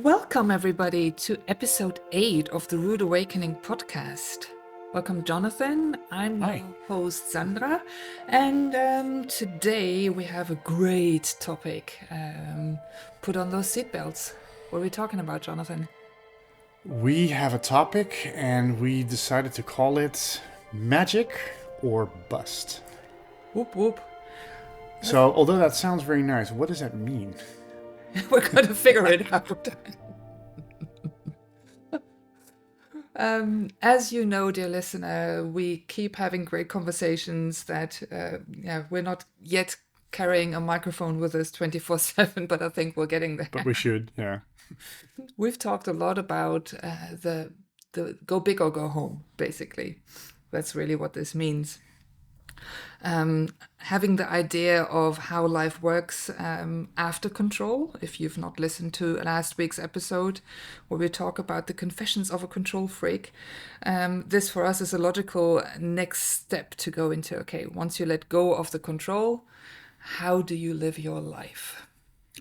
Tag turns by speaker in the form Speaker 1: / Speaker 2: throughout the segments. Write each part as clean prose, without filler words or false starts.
Speaker 1: Welcome, everybody, to episode 8 of the Rude Awakening podcast. Welcome, Jonathan. I'm
Speaker 2: Hi.
Speaker 1: your host, Sandra. And today we have a great topic. Put on those seatbelts. What are we talking about, Jonathan?
Speaker 2: We have a topic and we decided to call it magic or bust.
Speaker 1: Whoop, whoop.
Speaker 2: So, although that sounds very nice, what does that mean?
Speaker 1: We're going to figure it out. As you know, dear listener, we keep having great conversations that, we're not yet carrying a microphone with us 24/7, but I think we're getting there.
Speaker 2: But we should, yeah.
Speaker 1: We've talked a lot about the go big or go home, basically. That's really what this means. Having the idea of how life works after control. If you've not listened to last week's episode where we talk about the confessions of a control freak, this for us is a logical next step to go into. Okay, once you let go of the control, how do you live your life?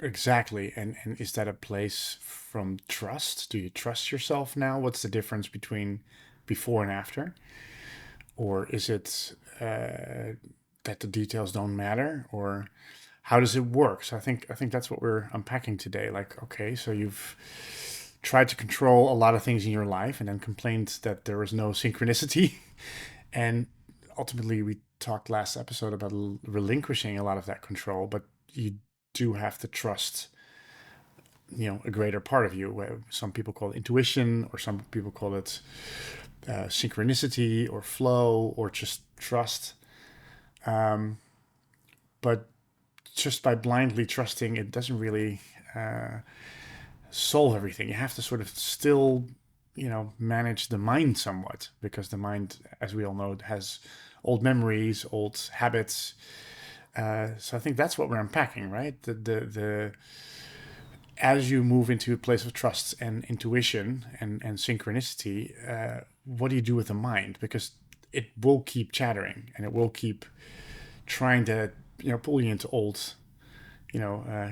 Speaker 2: Exactly. And is that a place from trust? Do you trust yourself now? What's the difference between before and after? Or is it that the details don't matter? Or how does it work? So I think that's what we're unpacking today. Like, okay, so you've tried to control a lot of things in your life and then complained that there was no synchronicity. And ultimately we talked last episode about relinquishing a lot of that control, but you do have to trust a greater part of you. Some people call it intuition, or some people call it synchronicity or flow or just trust. But just by blindly trusting, it doesn't really solve everything. You have to sort of still, manage the mind somewhat, because the mind, as we all know, has old memories, old habits. So I think that's what we're unpacking, right? The as you move into a place of trust and intuition and synchronicity, what do you do with the mind? Because it will keep chattering and it will keep trying to, pull you into old,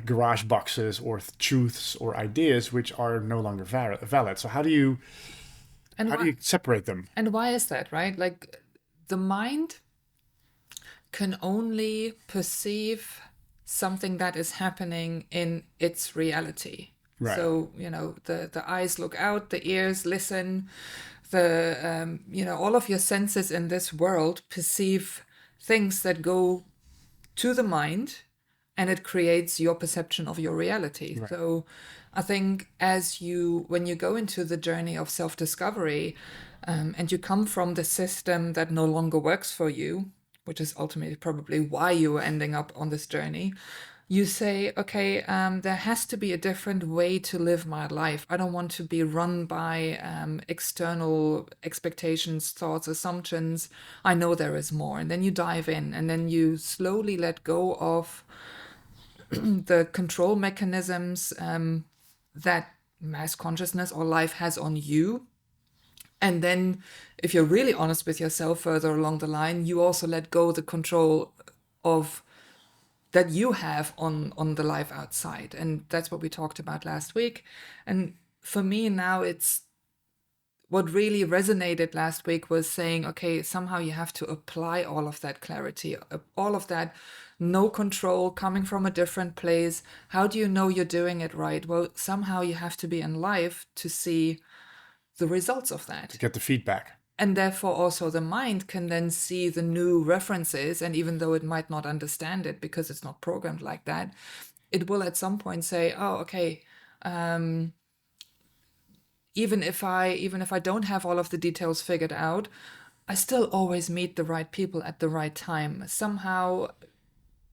Speaker 2: garage boxes or truths or ideas which are no longer valid. So how do you separate them?
Speaker 1: And why is that, right? Like, the mind can only perceive something that is happening in its reality.
Speaker 2: Right.
Speaker 1: So, the eyes look out, the ears listen, all of your senses in this world perceive things that go to the mind, and it creates your perception of your reality.
Speaker 2: Right.
Speaker 1: So I think when you go into the journey of self-discovery, and you come from the system that no longer works for you, which is ultimately probably why you are ending up on this journey, you say, okay, there has to be a different way to live my life. I don't want to be run by external expectations, thoughts, assumptions. I know there is more. And then you dive in, and then you slowly let go of the control mechanisms that mass consciousness or life has on you. And then, if you're really honest with yourself further along the line, you also let go the control of that you have on the life outside. And that's what we talked about last week. And for me now, it's what really resonated last week was saying, okay, somehow you have to apply all of that clarity, all of that no control coming from a different place. How do you know you're doing it right? Well, somehow you have to be in life to see the results of that.
Speaker 2: To get the feedback.
Speaker 1: And therefore also the mind can then see the new references, and even though it might not understand it because it's not programmed like that, it will at some point say, oh, okay, even if I don't have all of the details figured out, I still always meet the right people at the right time. Somehow,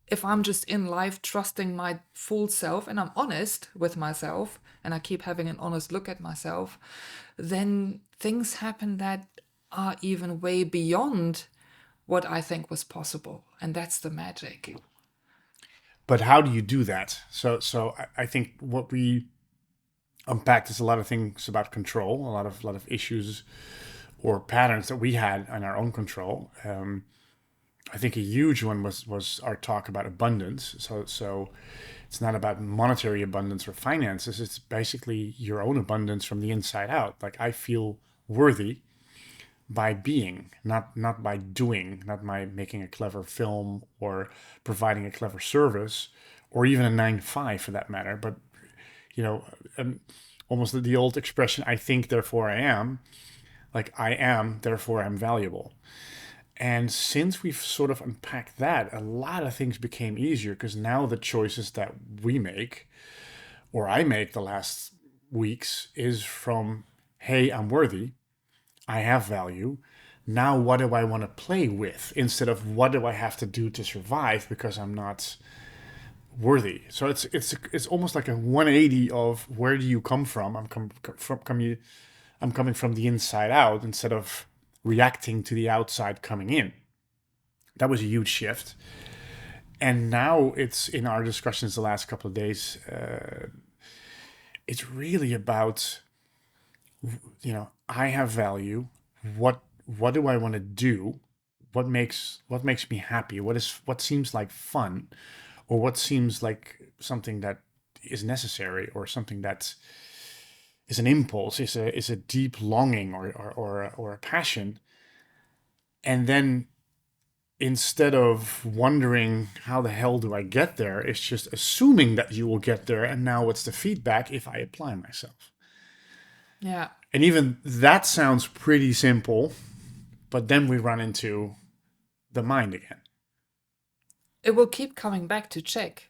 Speaker 1: if I'm just in life trusting my full self and I'm honest with myself and I keep having an honest look at myself, then things happen that are even way beyond what I think was possible. And that's the magic.
Speaker 2: But how do you do that? So I think what we unpacked is a lot of things about control, a lot of issues or patterns that we had in our own control. I think a huge one was our talk about abundance. So It's not about monetary abundance or finances. It's basically your own abundance from the inside out. Like, I feel worthy by being, not by doing, not by making a clever film or providing a clever service, or even a 9 to 5 for that matter. But you know, almost the old expression, I think, therefore I am. Like, I am, therefore I'm valuable. And since we've sort of unpacked that, a lot of things became easier because now the choices that we make, or I make the last weeks, is from, hey, I'm worthy, I have value. Now, what do I want to play with instead of what do I have to do to survive because I'm not worthy? So it's almost like a 180 of where do you come from? I'm coming from the inside out instead of reacting to the outside coming in. That was a huge shift. And now it's in our discussions the last couple of days. It's really about, I have value. What do I want to do? What makes me happy? What seems like fun, or what seems like something that is necessary, or something that is an impulse, is a deep longing, or a passion. And then instead of wondering how the hell do I get there, it's just assuming that you will get there. And now what's the feedback if I apply myself?
Speaker 1: Yeah.
Speaker 2: And even that sounds pretty simple, but then we run into the mind again.
Speaker 1: It will keep coming back to check.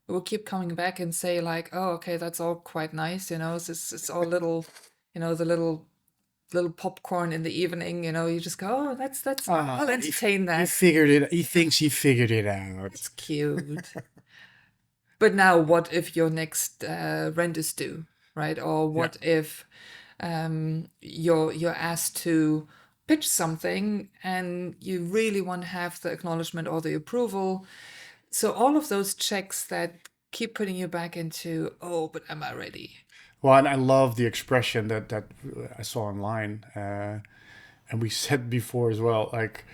Speaker 1: It will keep coming back and say like, oh, okay, that's all quite nice, it's all little, the little popcorn in the evening, you just go, oh, that's
Speaker 2: Ah,
Speaker 1: I'll entertain
Speaker 2: he
Speaker 1: that.
Speaker 2: figured it. He thinks he figured it out.
Speaker 1: It's cute. But now what if your next rent is due, right? Or
Speaker 2: Yeah.
Speaker 1: what if you're asked to pitch something and you really want to have the acknowledgement or the approval? So all of those checks that keep putting you back into, oh, but am I ready?
Speaker 2: Well, and I love the expression that I saw online, and we said before as well. Like,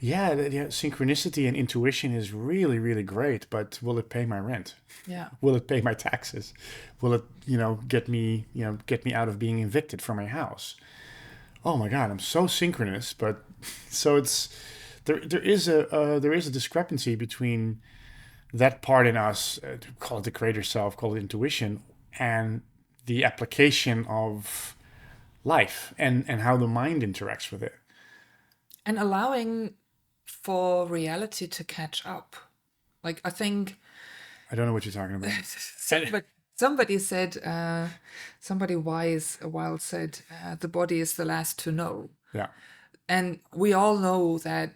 Speaker 2: yeah, synchronicity and intuition is really, really great, but will it pay my rent?
Speaker 1: Yeah.
Speaker 2: Will it pay my taxes? Will it, get me out of being evicted from my house? Oh my God, I'm so synchronous, but so it's there is a discrepancy between that part in us, call it the creator self, call it intuition, and the application of life and how the mind interacts with it.
Speaker 1: And allowing for reality to catch up. Like, I think
Speaker 2: I don't know what you're talking about.
Speaker 1: somebody said, somebody wise a while said, the body is the last to know.
Speaker 2: Yeah.
Speaker 1: And we all know that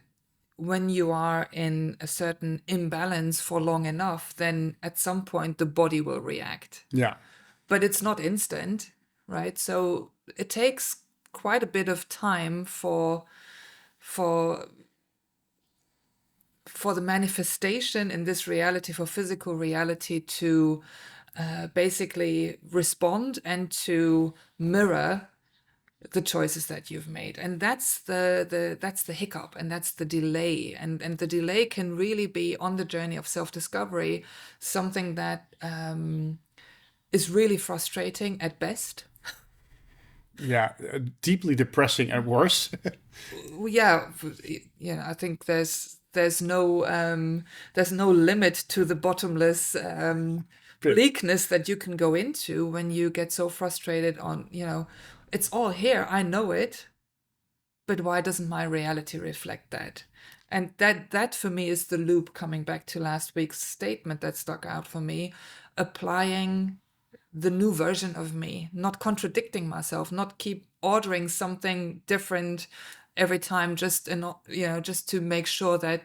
Speaker 1: when you are in a certain imbalance for long enough, then at some point the body will react.
Speaker 2: Yeah.
Speaker 1: But it's not instant, right? So it takes quite a bit of time for the manifestation in this reality, for physical reality, to basically respond and to mirror the choices that you've made. And that's the hiccup, and that's the delay. And the delay can really be, on the journey of self-discovery, something that is really frustrating at best.
Speaker 2: Yeah. Deeply depressing at worst.
Speaker 1: Yeah, I think there's no limit to the bottomless bleakness that you can go into when you get so frustrated on, it's all here, I know it, but why doesn't my reality reflect that? And that for me is the loop, coming back to last week's statement that stuck out for me, applying the new version of me, not contradicting myself, not keep ordering something different every time, just to make sure that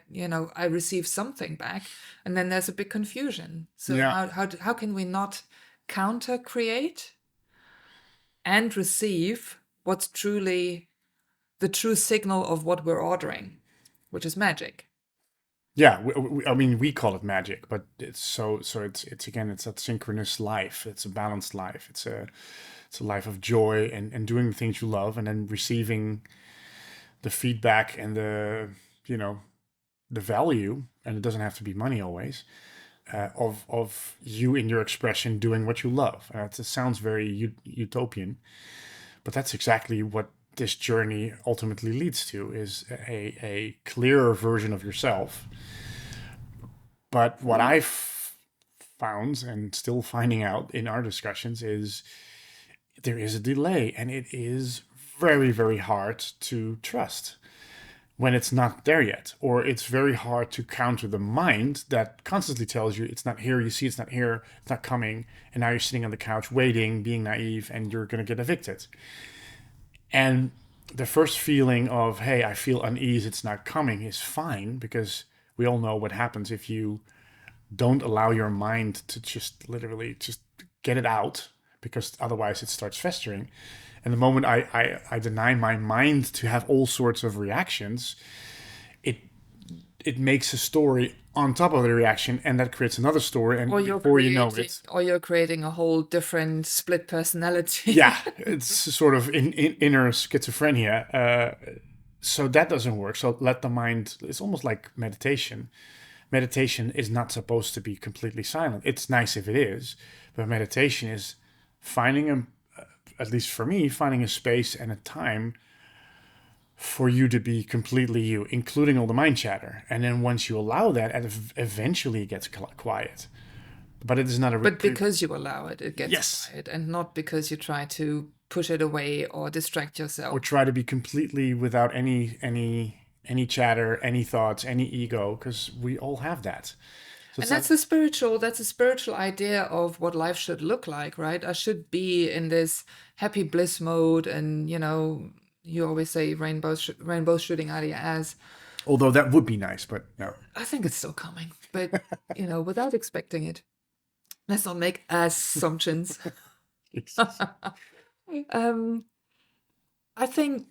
Speaker 1: I receive something back, and then there's a big confusion. So
Speaker 2: Yeah.
Speaker 1: how can we not counter create and receive what's truly the true signal of what we're ordering, which is magic?
Speaker 2: Yeah. I mean, we call it magic, but it's again, it's that synchronous life. It's a balanced life. It's a life of joy and doing the things you love, and then receiving the feedback and the value. And it doesn't have to be money always, of you in your expression doing what you love. It sounds very utopian, but that's exactly what this journey ultimately leads to, is a clearer version of yourself. But what I've found and still finding out in our discussions is there is a delay, and it is very, very hard to trust when it's not there yet. Or it's very hard to counter the mind that constantly tells you it's not here, you see it's not here, it's not coming, and now you're sitting on the couch waiting, being naive, and you're going to get evicted. And the first feeling of, hey, I feel unease, it's not coming, is fine, because we all know what happens if you don't allow your mind to just literally just get it out, because otherwise it starts festering. And the moment I deny my mind to have all sorts of reactions, it it makes a story on top of the reaction, and that creates another story. And
Speaker 1: Or you're
Speaker 2: before you know
Speaker 1: creating,
Speaker 2: it,
Speaker 1: or you're creating a whole different split personality.
Speaker 2: yeah, it's sort of in inner schizophrenia. So that doesn't work. So let the mind. It's almost like meditation. Meditation is not supposed to be completely silent. It's nice if it is, but meditation is finding a, at least for me, finding a space and a time for you to be completely you, including all the mind chatter. And then once you allow that, eventually it gets quiet. But it is not a
Speaker 1: But because you allow it, it gets
Speaker 2: yes,
Speaker 1: quiet, and not because you try to push it away or distract
Speaker 2: or
Speaker 1: yourself.
Speaker 2: try to be completely without any chatter, any thoughts, any ego, because we all have that. So
Speaker 1: And
Speaker 2: it's not
Speaker 1: that's a spiritual idea of what life should look like, right? I should be in this happy bliss mode, and you always say rainbows shooting out of your ass.
Speaker 2: although that would be nice, but no.
Speaker 1: I think it's still coming, but without expecting it. Let's not make assumptions. um, I think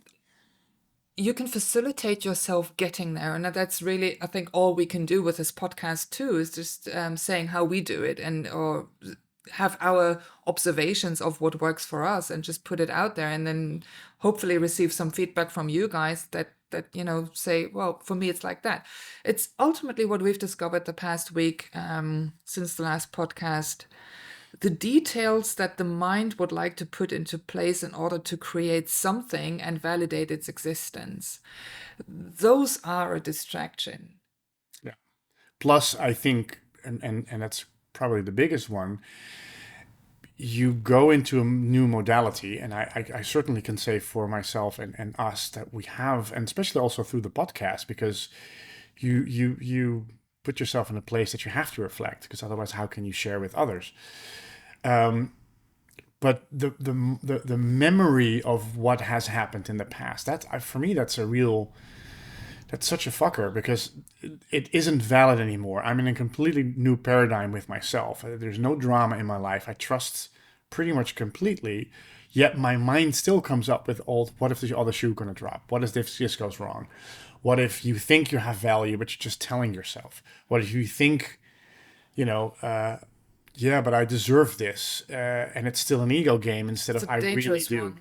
Speaker 1: you can facilitate yourself getting there, and that's really, I think, all we can do with this podcast too, is just saying how we do it, and or have our observations of what works for us, and just put it out there, and then hopefully receive some feedback from you guys that say, well, for me it's like that. It's ultimately what we've discovered the past week, since the last podcast. The details that the mind would like to put into place in order to create something and validate its existence, those are a distraction.
Speaker 2: Yeah. Plus, I think, and that's probably the biggest one, you go into a new modality, and I certainly can say for myself and us that we have, and especially also through the podcast, because you put yourself in a place that you have to reflect, because otherwise how can you share with others? But the memory of what has happened in the past, that's for me, that's such a fucker, because it isn't valid anymore. I'm in a completely new paradigm with myself. There's no drama in my life. I trust pretty much completely. Yet my mind still comes up with what if the other shoe gonna drop? What if this goes wrong? What if you think you have value, but you're just telling yourself? What if you think, yeah, but I deserve this, and it's still an ego game instead
Speaker 1: It's
Speaker 2: of
Speaker 1: a
Speaker 2: I really
Speaker 1: dangerous
Speaker 2: do.
Speaker 1: one.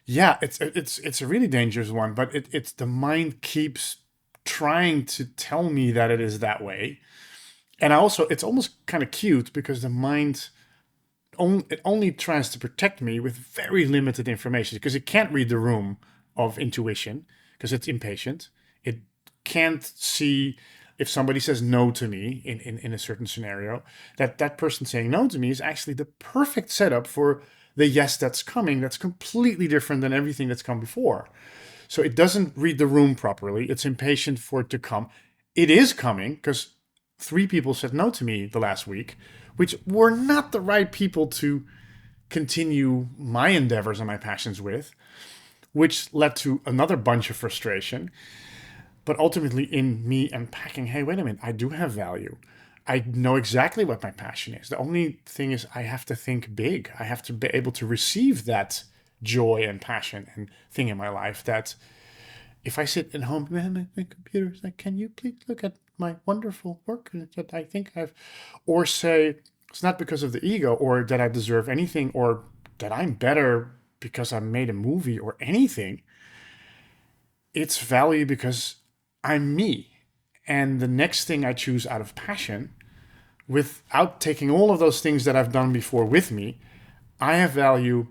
Speaker 2: Yeah, it's a really dangerous one, but it's the mind keeps trying to tell me that it is that way. And it's almost kind of cute, because the mind only tries to protect me with very limited information, because it can't read the room of intuition, because it's impatient. It can't see if somebody says no to me in a certain scenario, that person saying no to me is actually the perfect setup for the yes that's coming, that's completely different than everything that's come before. So it doesn't read the room properly. It's impatient for it to come. It is coming, because 3 people said no to me the last week, which were not the right people to continue my endeavors and my passions with, which led to another bunch of frustration. But ultimately, in me unpacking, hey, wait a minute, I do have value. I know exactly what my passion is. The only thing is, I have to think big. I have to be able to receive that joy and passion and thing in my life, that if I sit at home, my computer is like, can you please look at my wonderful work that I think I've, or say, it's not because of the ego, or that I deserve anything, or that I'm better because I made a movie or anything. It's value because I'm me. And the next thing I choose out of passion without taking all of those things that I've done before with me, I value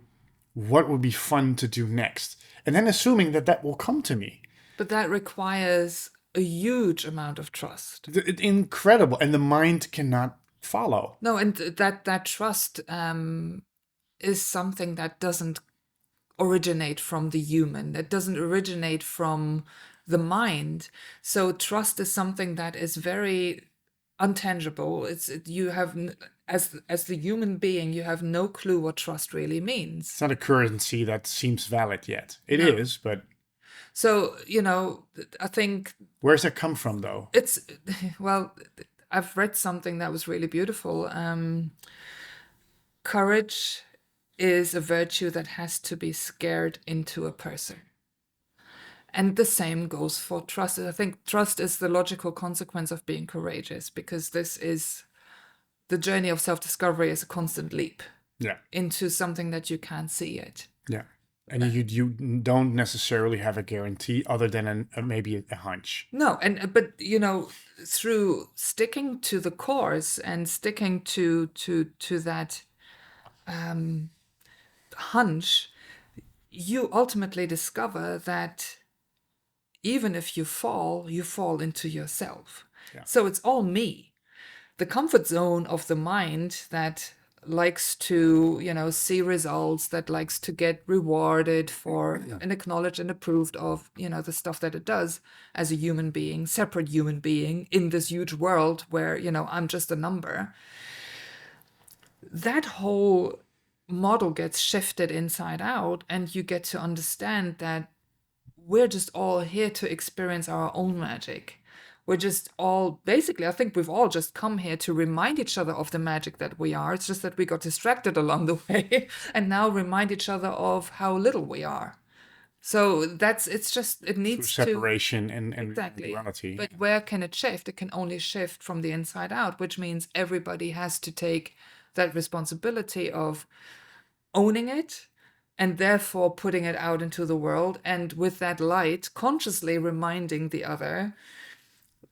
Speaker 2: what would be fun to do next. And then assuming that that will come to me.
Speaker 1: But that requires a huge amount of trust.
Speaker 2: Incredible. And the mind cannot follow.
Speaker 1: No, and that trust is something that doesn't originate from the human, that doesn't originate from the mind. So trust is something that is very untangible. You have as the human being, you have no clue what trust really means.
Speaker 2: It's not a currency that seems valid yet. It is, but
Speaker 1: so, I think
Speaker 2: where's that come from though?
Speaker 1: It's well, I've read something that was really beautiful. Courage is a virtue that has to be scared into a person. And the same goes for trust. I think trust is the logical consequence of being courageous, because this is the journey of self-discovery is a constant leap into something that you can't see yet.
Speaker 2: Yeah. And you don't necessarily have a guarantee other than maybe a hunch.
Speaker 1: No, but through sticking to the course and sticking to that hunch, you ultimately discover that even if you fall into yourself. Yeah. So it's all me. The comfort zone of the mind that likes to, see results, that likes to get rewarded for and acknowledged and approved of, the stuff that it does as a human being, separate human being in this huge world where, I'm just a number. That whole model gets shifted inside out, and you get to understand that we're just all here to experience our own magic. We're just all, basically, I think we've all just come here to remind each other of the magic that we are. It's just that we got distracted along the way and now remind each other of how little we are. So it needs
Speaker 2: through separation and
Speaker 1: exactly.
Speaker 2: Duality.
Speaker 1: But where can it shift? It can only shift from the inside out, which means everybody has to take that responsibility of owning it, and therefore putting it out into the world, and with that light, consciously reminding the other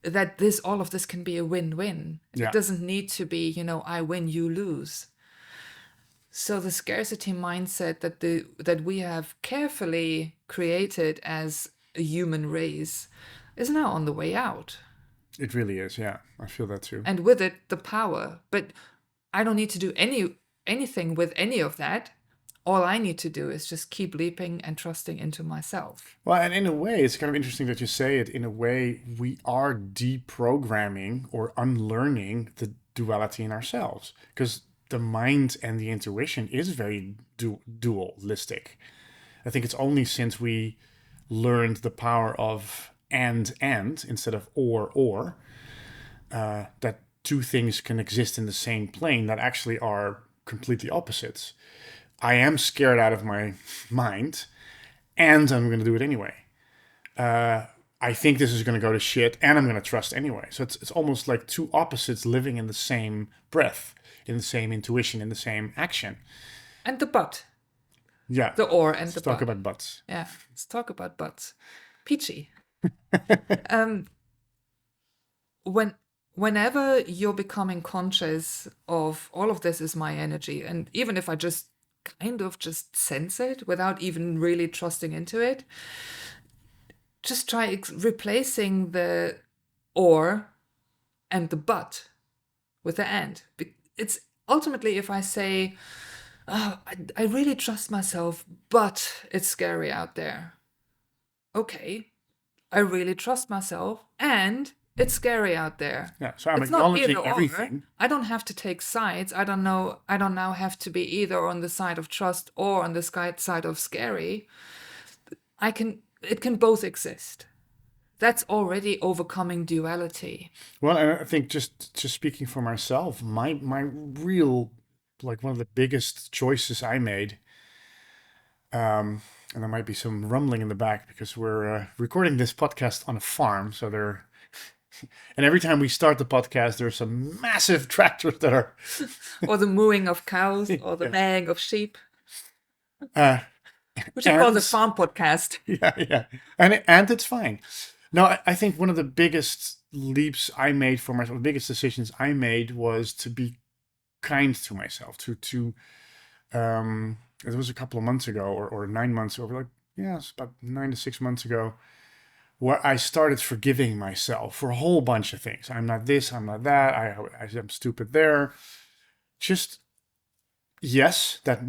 Speaker 1: that all of this can be a win-win. Yeah. It doesn't need to be, I win, you lose. So the scarcity mindset that we have carefully created as a human race is now on the way out.
Speaker 2: It really is, yeah. I feel that too.
Speaker 1: And with it, the power. But I don't need to do anything with any of that. All I need to do is just keep leaping and trusting into myself.
Speaker 2: Well, and in a way, it's kind of interesting that you say it. In a way, we are deprogramming or unlearning the duality in ourselves, because the mind and the intuition is very dualistic. I think it's only since we learned the power of and instead of or that two things can exist in the same plane that actually are completely opposites. I am scared out of my mind, and I'm going to do it anyway. I think this is going to go to shit, and I'm going to trust anyway. So it's almost like two opposites living in the same breath, in the same intuition, in the same action.
Speaker 1: And the but.
Speaker 2: Yeah.
Speaker 1: The or and
Speaker 2: let's
Speaker 1: the
Speaker 2: talk
Speaker 1: but.
Speaker 2: about buts.
Speaker 1: Yeah, let's talk about buts. Peachy. Whenever you're becoming conscious of all of this is my energy, and even if I just kind of just sense it without even really trusting into it, just try replacing the or and the but with the and. It's ultimately, if I say, oh, I really trust myself, but it's scary out there. Okay, I really trust myself, and it's scary out there.
Speaker 2: Yeah, so I'm acknowledging everything.
Speaker 1: I don't have to take sides. I don't now have to be either on the side of trust or on the side of scary. It can both exist. That's already overcoming duality.
Speaker 2: Well, and I think just speaking for myself, my real, like one of the biggest choices I made, and there might be some rumbling in the back because we're recording this podcast on a farm, so there. And every time we start the podcast, there's some massive tractors that are...
Speaker 1: or the mooing of cows, or the baying of sheep. Which is called the farm podcast.
Speaker 2: Yeah. And it's fine. No, I think one of the biggest leaps I made for myself, the biggest decisions I made was to be kind to myself, it was a couple of months ago or 9 months ago, like, yeah, it's about 9 to 6 months ago, where I started forgiving myself for a whole bunch of things. I'm not this, I'm not that, I'm stupid there. Just, yes, that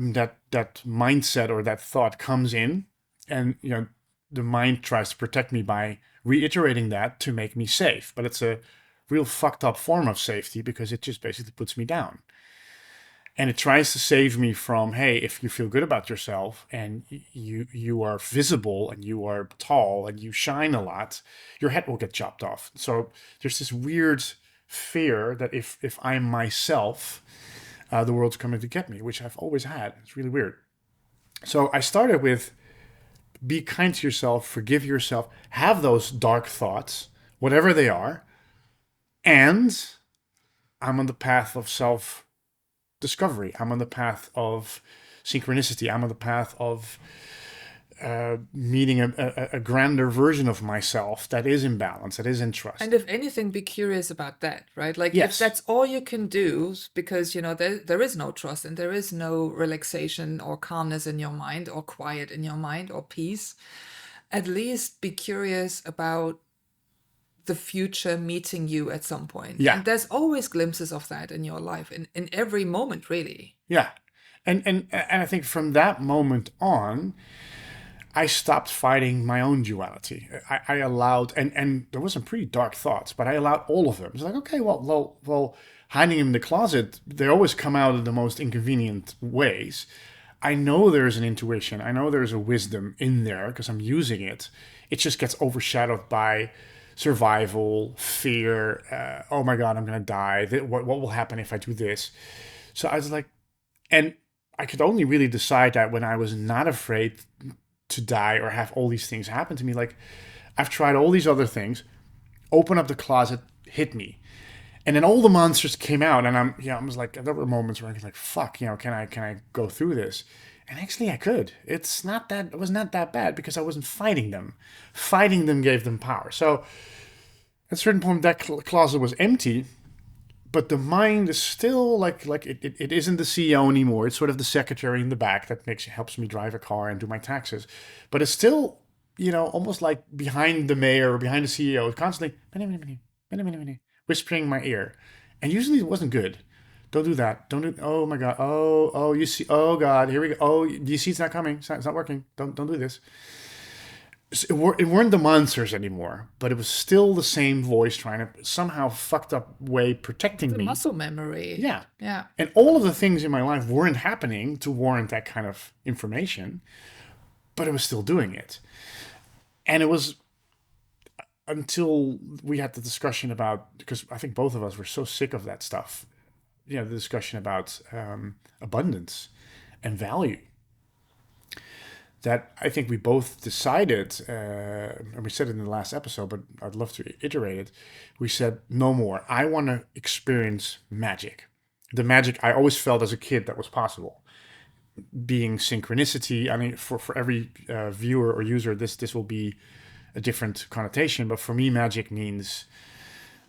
Speaker 2: mindset or that thought comes in, and the mind tries to protect me by reiterating that to make me safe. But it's a real fucked up form of safety because it just basically puts me down. And it tries to save me from, hey, if you feel good about yourself and you are visible and you are tall and you shine a lot, your head will get chopped off. So there's this weird fear that if I'm myself, the world's coming to get me, which I've always had. It's really weird. So I started with be kind to yourself, forgive yourself, have those dark thoughts, whatever they are, and I'm on the path of self discovery. I'm on the path of synchronicity. I'm on the path of meeting a grander version of myself that is in balance, that is in
Speaker 1: And
Speaker 2: trust.
Speaker 1: if anything, be curious about that, right? Like if
Speaker 2: Yes.
Speaker 1: that's all you can do, because there is no trust and there is no relaxation or calmness in your mind or quiet in your mind or peace, at least be curious about the future meeting you at some point.
Speaker 2: Yeah.
Speaker 1: And there's always glimpses of that in your life, in every moment, really.
Speaker 2: Yeah. And I think from that moment on, I stopped fighting my own duality. I allowed, and there was some pretty dark thoughts, but I allowed all of them. It's like, okay, well, hiding in the closet, they always come out in the most inconvenient ways. I know there's an intuition. I know there's a wisdom in there because I'm using it. It just gets overshadowed by survival, fear. Oh my God, I'm gonna die. What will happen if I do this? So I was like, and I could only really decide that when I was not afraid to die or have all these things happen to me. Like, I've tried all these other things, open up the closet, hit me. And then all the monsters came out, and I was like, there were moments where I was like, fuck, can I go through this? And actually, I could. It was not that bad because I wasn't fighting them. Fighting them gave them power. So at a certain point, that closet was empty, but the mind is still like it isn't the CEO anymore. It's sort of the secretary in the back that helps me drive a car and do my taxes. But it's still, almost like behind the mayor or behind the CEO, constantly whispering in my ear. And usually it wasn't good. Don't do that. Don't do. Oh my God. Oh, you see. Oh God. Here we go. Oh, do you see? It's not coming. It's not working. Don't do this. It weren't the monsters anymore, but it was still the same voice trying to somehow fucked up way protecting
Speaker 1: The
Speaker 2: me.
Speaker 1: muscle memory.
Speaker 2: Yeah.
Speaker 1: Yeah.
Speaker 2: And all of the things in my life weren't happening to warrant that kind of information, but it was still doing it. And it was until we had the discussion about, because I think both of us were so sick of that stuff, the discussion about abundance and value, that I think we both decided, and we said it in the last episode, but I'd love to iterate it. We said, no more. I want to experience magic. The magic I always felt as a kid that was possible. Being synchronicity. I mean, for every viewer or user, this will be a different connotation. But for me, magic means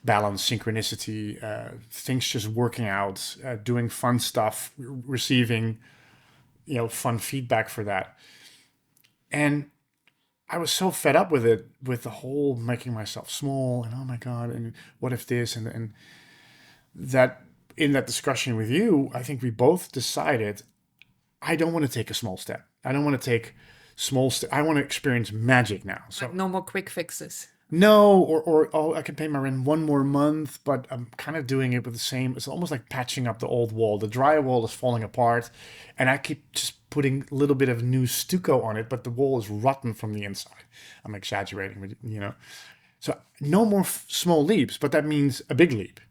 Speaker 2: balance, synchronicity, things just working out, doing fun stuff, receiving, fun feedback for that. And I was so fed up with it, with the whole making myself small and oh my God, and what if this and that. In that discussion with you, I think we both decided I don't want to take a small step. I don't want to take small step. I want to experience magic now.
Speaker 1: Like
Speaker 2: So
Speaker 1: no more quick fixes.
Speaker 2: no, or oh, I can pay my rent one more month, but I'm kind of doing it with the same. It's almost like patching up the old wall. The drywall is falling apart, and I keep just putting a little bit of new stucco on it, but the wall is rotten from the inside. I'm exaggerating, but. So no more small leaps, but that means a big leap.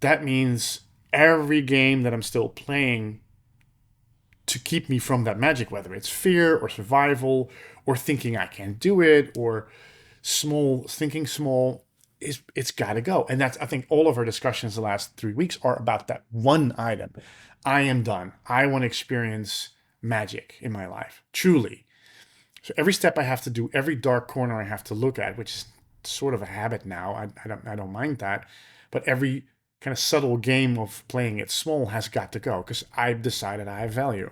Speaker 2: That means every game that I'm still playing to keep me from that magic, whether it's fear or survival or thinking I can't do it or thinking small, it's got to go. And that's, I think, all of our discussions the last 3 weeks are about that one item. I am done. I want to experience magic in my life, truly. So every step I have to do, every dark corner I have to look at, which is sort of a habit now. I don't mind that, but every kind of subtle game of playing it small has got to go because I've decided I have value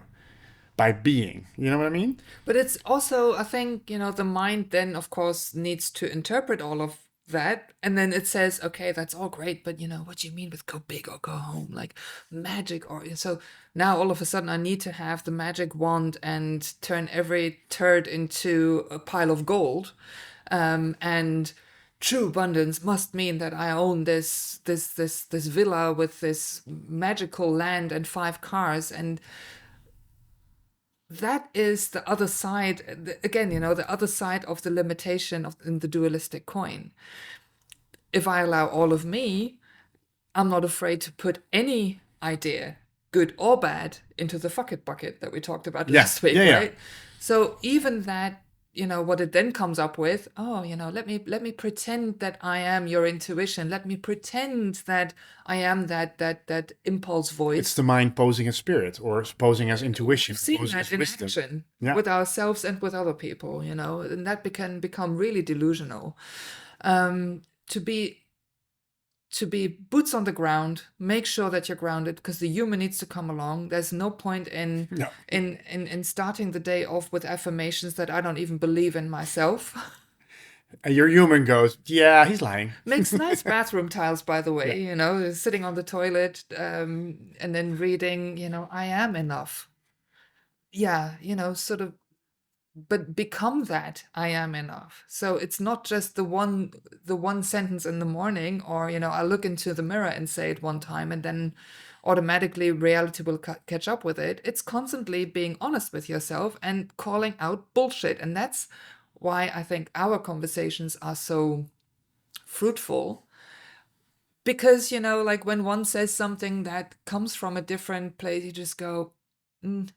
Speaker 2: by being. You know what I mean?
Speaker 1: But it's also, I think, the mind then, of course, needs to interpret all of that. And then it says, okay, that's all great, but what do you mean with go big or go home? Like magic or so now all of a sudden I need to have the magic wand and turn every turd into a pile of gold. And true abundance must mean that I own this villa with this magical land and 5 cars, and that is the other side again, the other side of the limitation of in the dualistic coin. If I allow all of me, I'm not afraid to put any idea, good or bad, into the fuck it bucket that we talked about
Speaker 2: Yeah,
Speaker 1: last week,
Speaker 2: yeah, yeah.
Speaker 1: right? So even that, what it then comes up with, oh, let me pretend that I am your intuition. Let me pretend that I am that impulse
Speaker 2: It's
Speaker 1: voice.
Speaker 2: the mind posing as spirit, or posing as intuition,
Speaker 1: We've
Speaker 2: or
Speaker 1: seen
Speaker 2: posing
Speaker 1: that
Speaker 2: as
Speaker 1: in
Speaker 2: wisdom.
Speaker 1: action
Speaker 2: Yeah.
Speaker 1: with ourselves and with other people, and that can become really delusional. To be boots on the ground, make sure that you're grounded because the human needs to come along. There's no point in
Speaker 2: No.
Speaker 1: in starting the day off with affirmations that I don't even believe in myself.
Speaker 2: And your human goes, yeah, he's lying.
Speaker 1: Makes nice bathroom tiles, by the
Speaker 2: Yeah.
Speaker 1: way, sitting on the toilet, and then reading, I am enough. Yeah, sort of, but become that I am enough. So it's not just the one sentence in the morning, or I look into the mirror and say it one time and then automatically reality will catch up with it. It's constantly being honest with yourself and calling out bullshit, and that's why I think our conversations are so fruitful, because like when one says something that comes from a different place, you just go,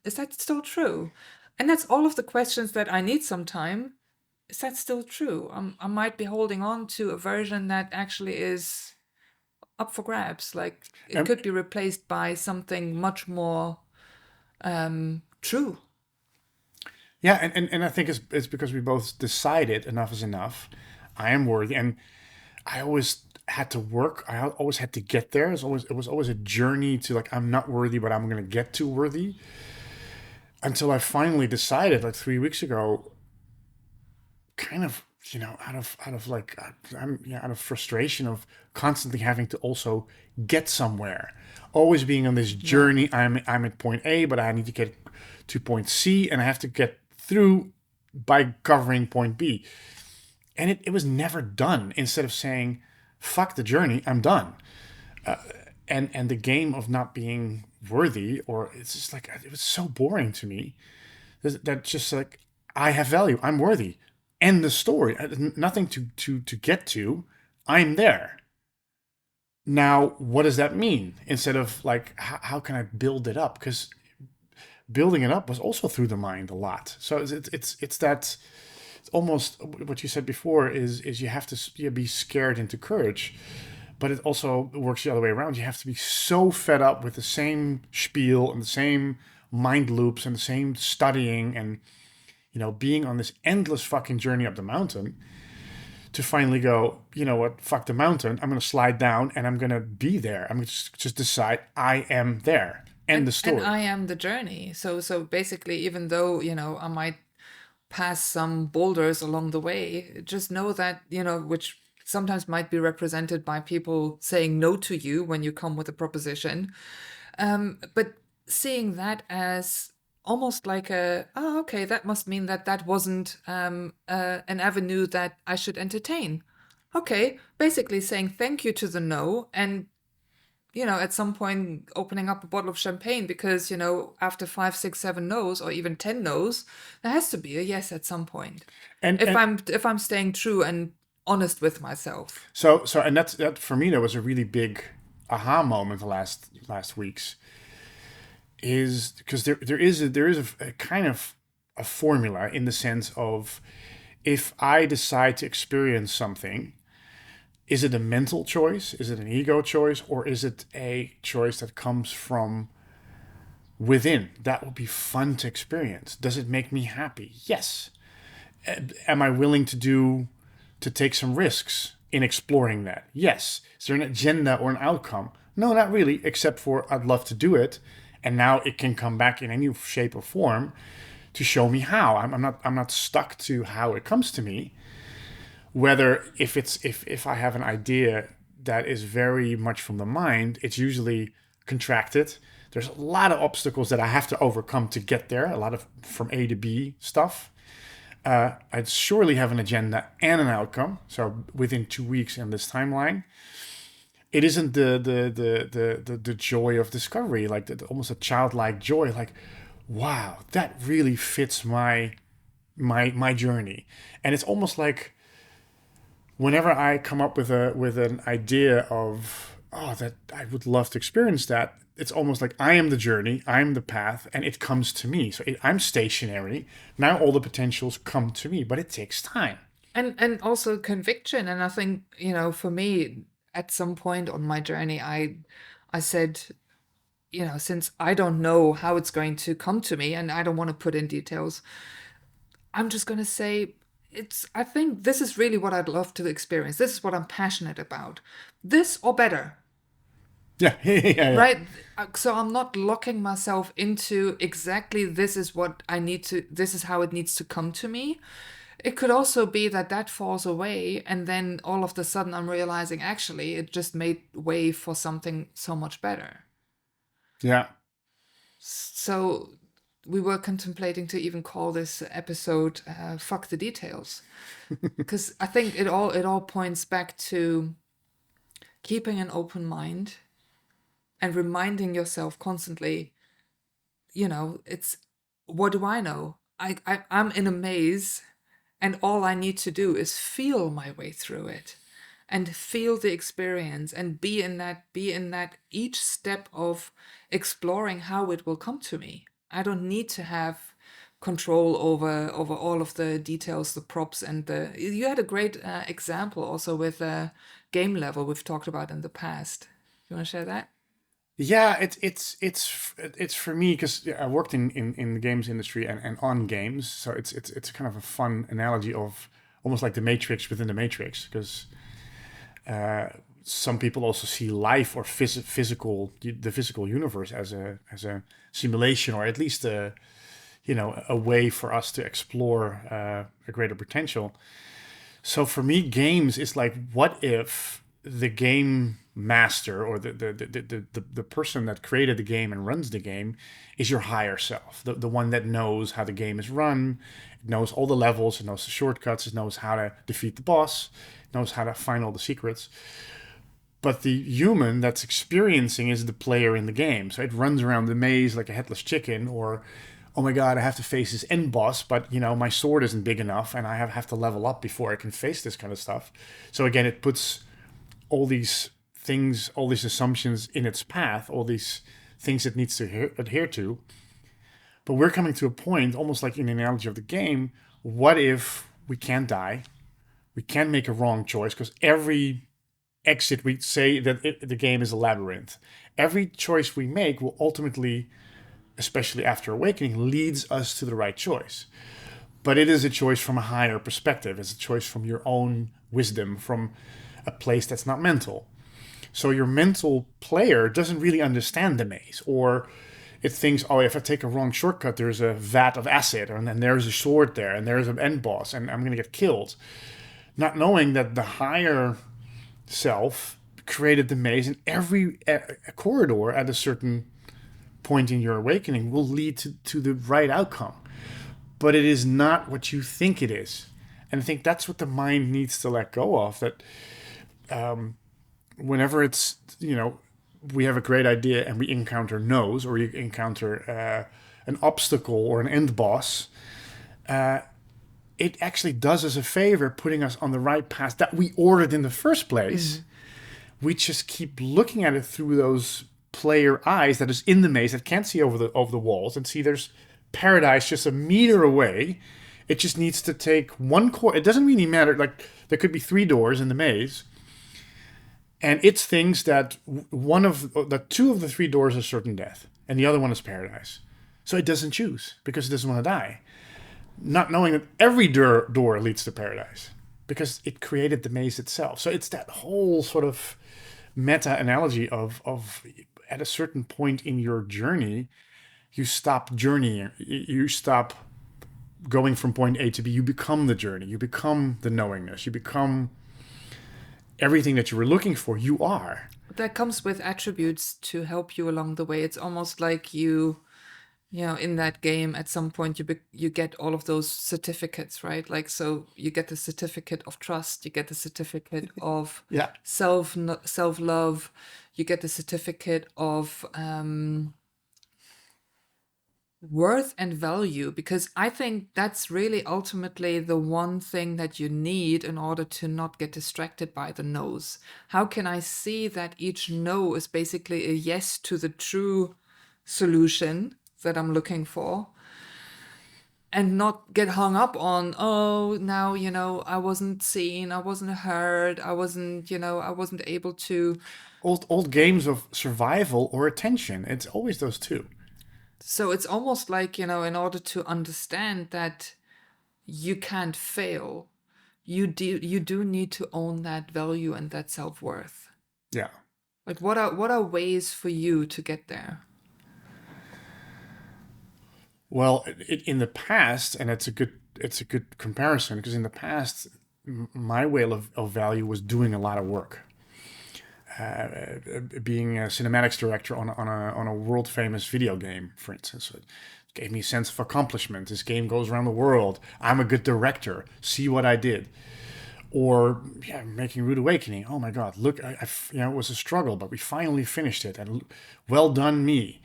Speaker 1: is that still true? And that's all of the questions that I need sometime. Is that still true? I might be holding on to a version that actually is up for grabs. Like it
Speaker 2: Um,
Speaker 1: could be replaced by something much more true.
Speaker 2: yeah, and I think it's because we both decided enough is enough. I am worthy, and I always had to work. I always had to get there. It was always a journey to like I'm not worthy, but I'm gonna get to worthy. Until I finally decided like 3 weeks ago, kind of out of like I'm yeah out of frustration of constantly having to also get somewhere, always being on this
Speaker 1: Yeah.
Speaker 2: journey. I'm at point A, but I need to get to point C, and I have to get through by covering point B, and it was never done. Instead of saying fuck the journey, I'm done. And the game of not being worthy, or it's just like it was so boring to me that just like I have value, I'm worthy, end the story. Nothing to get to. I'm there. Now, what does that mean? Instead of like, how can I build it up? Because building it up was also through the mind a lot. So it's that it's almost what you said before is you have to be scared into courage, but it also works the other way around. You have to be so fed up with the same spiel and the same mind loops and the same studying and being on this endless fucking journey up the mountain to finally go, you know what, fuck the mountain. I'm going to slide down and I'm going to be there. I'm going to just decide I am there. End the
Speaker 1: And
Speaker 2: story.
Speaker 1: I am the journey. So basically, even though, I might pass some boulders along the way, just know that, which sometimes might be represented by people saying no to you when you come with a proposition. But seeing that as almost like oh, okay, that must mean that that wasn't an avenue that I should entertain. Okay, basically saying thank you to the no, and at some point opening up a bottle of champagne, because after 5, 6, 7 no's, or even 10 no's, there has to be a yes at some point.
Speaker 2: And
Speaker 1: If
Speaker 2: and
Speaker 1: I'm staying true and honest with myself.
Speaker 2: and that for me that was a really big aha moment the last weeks is because there is a kind of a formula in the sense of if I decide to experience something, is it a mental choice? Is it an ego choice? Or is it a choice that comes from within? That would be fun to experience. Does it make me happy? Yes. Am I willing to do to take some risks in exploring that? Yes. Is there an agenda or an outcome? No, not really, except for I'd love to do it. And now it can come back in any shape or form to show me how. I'm not stuck to how it comes to me. Whether if I have an idea that is very much from the mind, it's usually contracted. There's a lot of obstacles that I have to overcome to get there. A lot of from A to B stuff. I'd surely have an agenda and an outcome. So within 2 weeks in this timeline, it isn't the joy of discovery, like almost a childlike joy. Like, wow, that really fits my journey. And it's almost like whenever I come up with an idea of, oh, that I would love to experience that, it's almost like I am the journey, I'm the path, and it comes to me. So I'm stationary. Now all the potentials come to me, but it takes time.
Speaker 1: And also conviction. And I think, for me, at some point on my journey, I said, since I don't know how it's going to come to me and I don't want to put in details, I'm just going to say, I think this is really what I'd love to experience. This is what I'm passionate about. This or better.
Speaker 2: Yeah, yeah.
Speaker 1: Right? So I'm not locking myself into exactly this is how it needs to come to me. It could also be that falls away, and then all of a sudden I'm realizing actually it just made way for something so much better.
Speaker 2: Yeah.
Speaker 1: So we were contemplating to even call this episode "Fuck the Details," because I think it all points back to keeping an open mind and reminding yourself constantly, it's what do I know? I'm in a maze, and all I need to do is feel my way through it and feel the experience and be in that each step of exploring how it will come to me. I don't need to have control over all of the details, the props, and you had a great example also with game level we've talked about in the past. You want to share that?
Speaker 2: Yeah, it's for me because I worked in the games industry and on games, so it's kind of a fun analogy of almost like the Matrix within the Matrix, because some people also see life or the physical universe as a simulation, or at least a way for us to explore a greater potential. So for me, games is like, what if the game master or the person that created the game and runs the game is your higher self, the one that knows how the game is run, it knows all the levels, it knows the shortcuts, it knows how to defeat the boss, it knows how to find all the secrets. But the human that's experiencing is the player in the game. So it runs around the maze like a headless chicken, or, oh my God, I have to face this end boss, but my sword isn't big enough and I have to level up before I can face this kind of stuff. So again, it puts all these things, all these assumptions in its path, all these things it needs to adhere to. But we're coming to a point, almost like in the analogy of the game, what if we can't die? We can't make a wrong choice, because every exit, we say that the game is a labyrinth. Every choice we make will ultimately, especially after awakening, leads us to the right choice. But it is a choice from a higher perspective. It's a choice from your own wisdom, from a place that's not mental. So your mental player doesn't really understand the maze, or it thinks, oh, if I take a wrong shortcut, there's a vat of acid, and then there's a sword there, and there's an end boss, and I'm going to get killed. Not knowing that the higher self created the maze, and every corridor at a certain point in your awakening will lead to the right outcome. But it is not what you think it is. And I think that's what the mind needs to let go of, that whenever it's, we have a great idea and we encounter no's, or you encounter an obstacle or an end boss, it actually does us a favor putting us on the right path that we ordered in the first place. Mm-hmm. We just keep looking at it through those player eyes that is in the maze, that can't see over the walls, and see there's paradise just a meter away. It just needs to take one corner. It doesn't really matter. Like, there could be 3 doors in the maze, and it thinks that two of the 3 doors are certain death, and the other one is paradise. So it doesn't choose because it doesn't want to die, not knowing that every door leads to paradise. because it created the maze itself. So it's that whole sort of meta analogy of at a certain point in your journey, you stop journeying, you stop going from point A to B, you become the journey, you become the knowingness, you become everything that you were looking for, you are.
Speaker 1: That comes with attributes to help you along the way. It's almost like you in that game at some point you get all of those certificates, right? Like, so you get the certificate of trust, you get the certificate of
Speaker 2: Yeah.
Speaker 1: self love, you get the certificate of worth and value, because I think that's really ultimately the one thing that you need in order to not get distracted by the no's. How can I see that each no is basically a yes to the true solution that I'm looking for, and not get hung up on, oh, now, I wasn't seen, I wasn't heard, I wasn't able to.
Speaker 2: Old games of survival or attention. It's always those two.
Speaker 1: So it's almost like, in order to understand that you can't fail, you do need to own that value and that self-worth.
Speaker 2: Yeah.
Speaker 1: Like, what are ways for you to get there?
Speaker 2: Well, in the past, and it's a good comparison, because in the past, my way of value was doing a lot of work. Being a cinematics director on a world famous video game, for instance, it gave me a sense of accomplishment. This game goes around the world. I'm a good director. See what I did. Or yeah, making Rude Awakening. Oh my God! Look, it was a struggle, but we finally finished it, and well done me.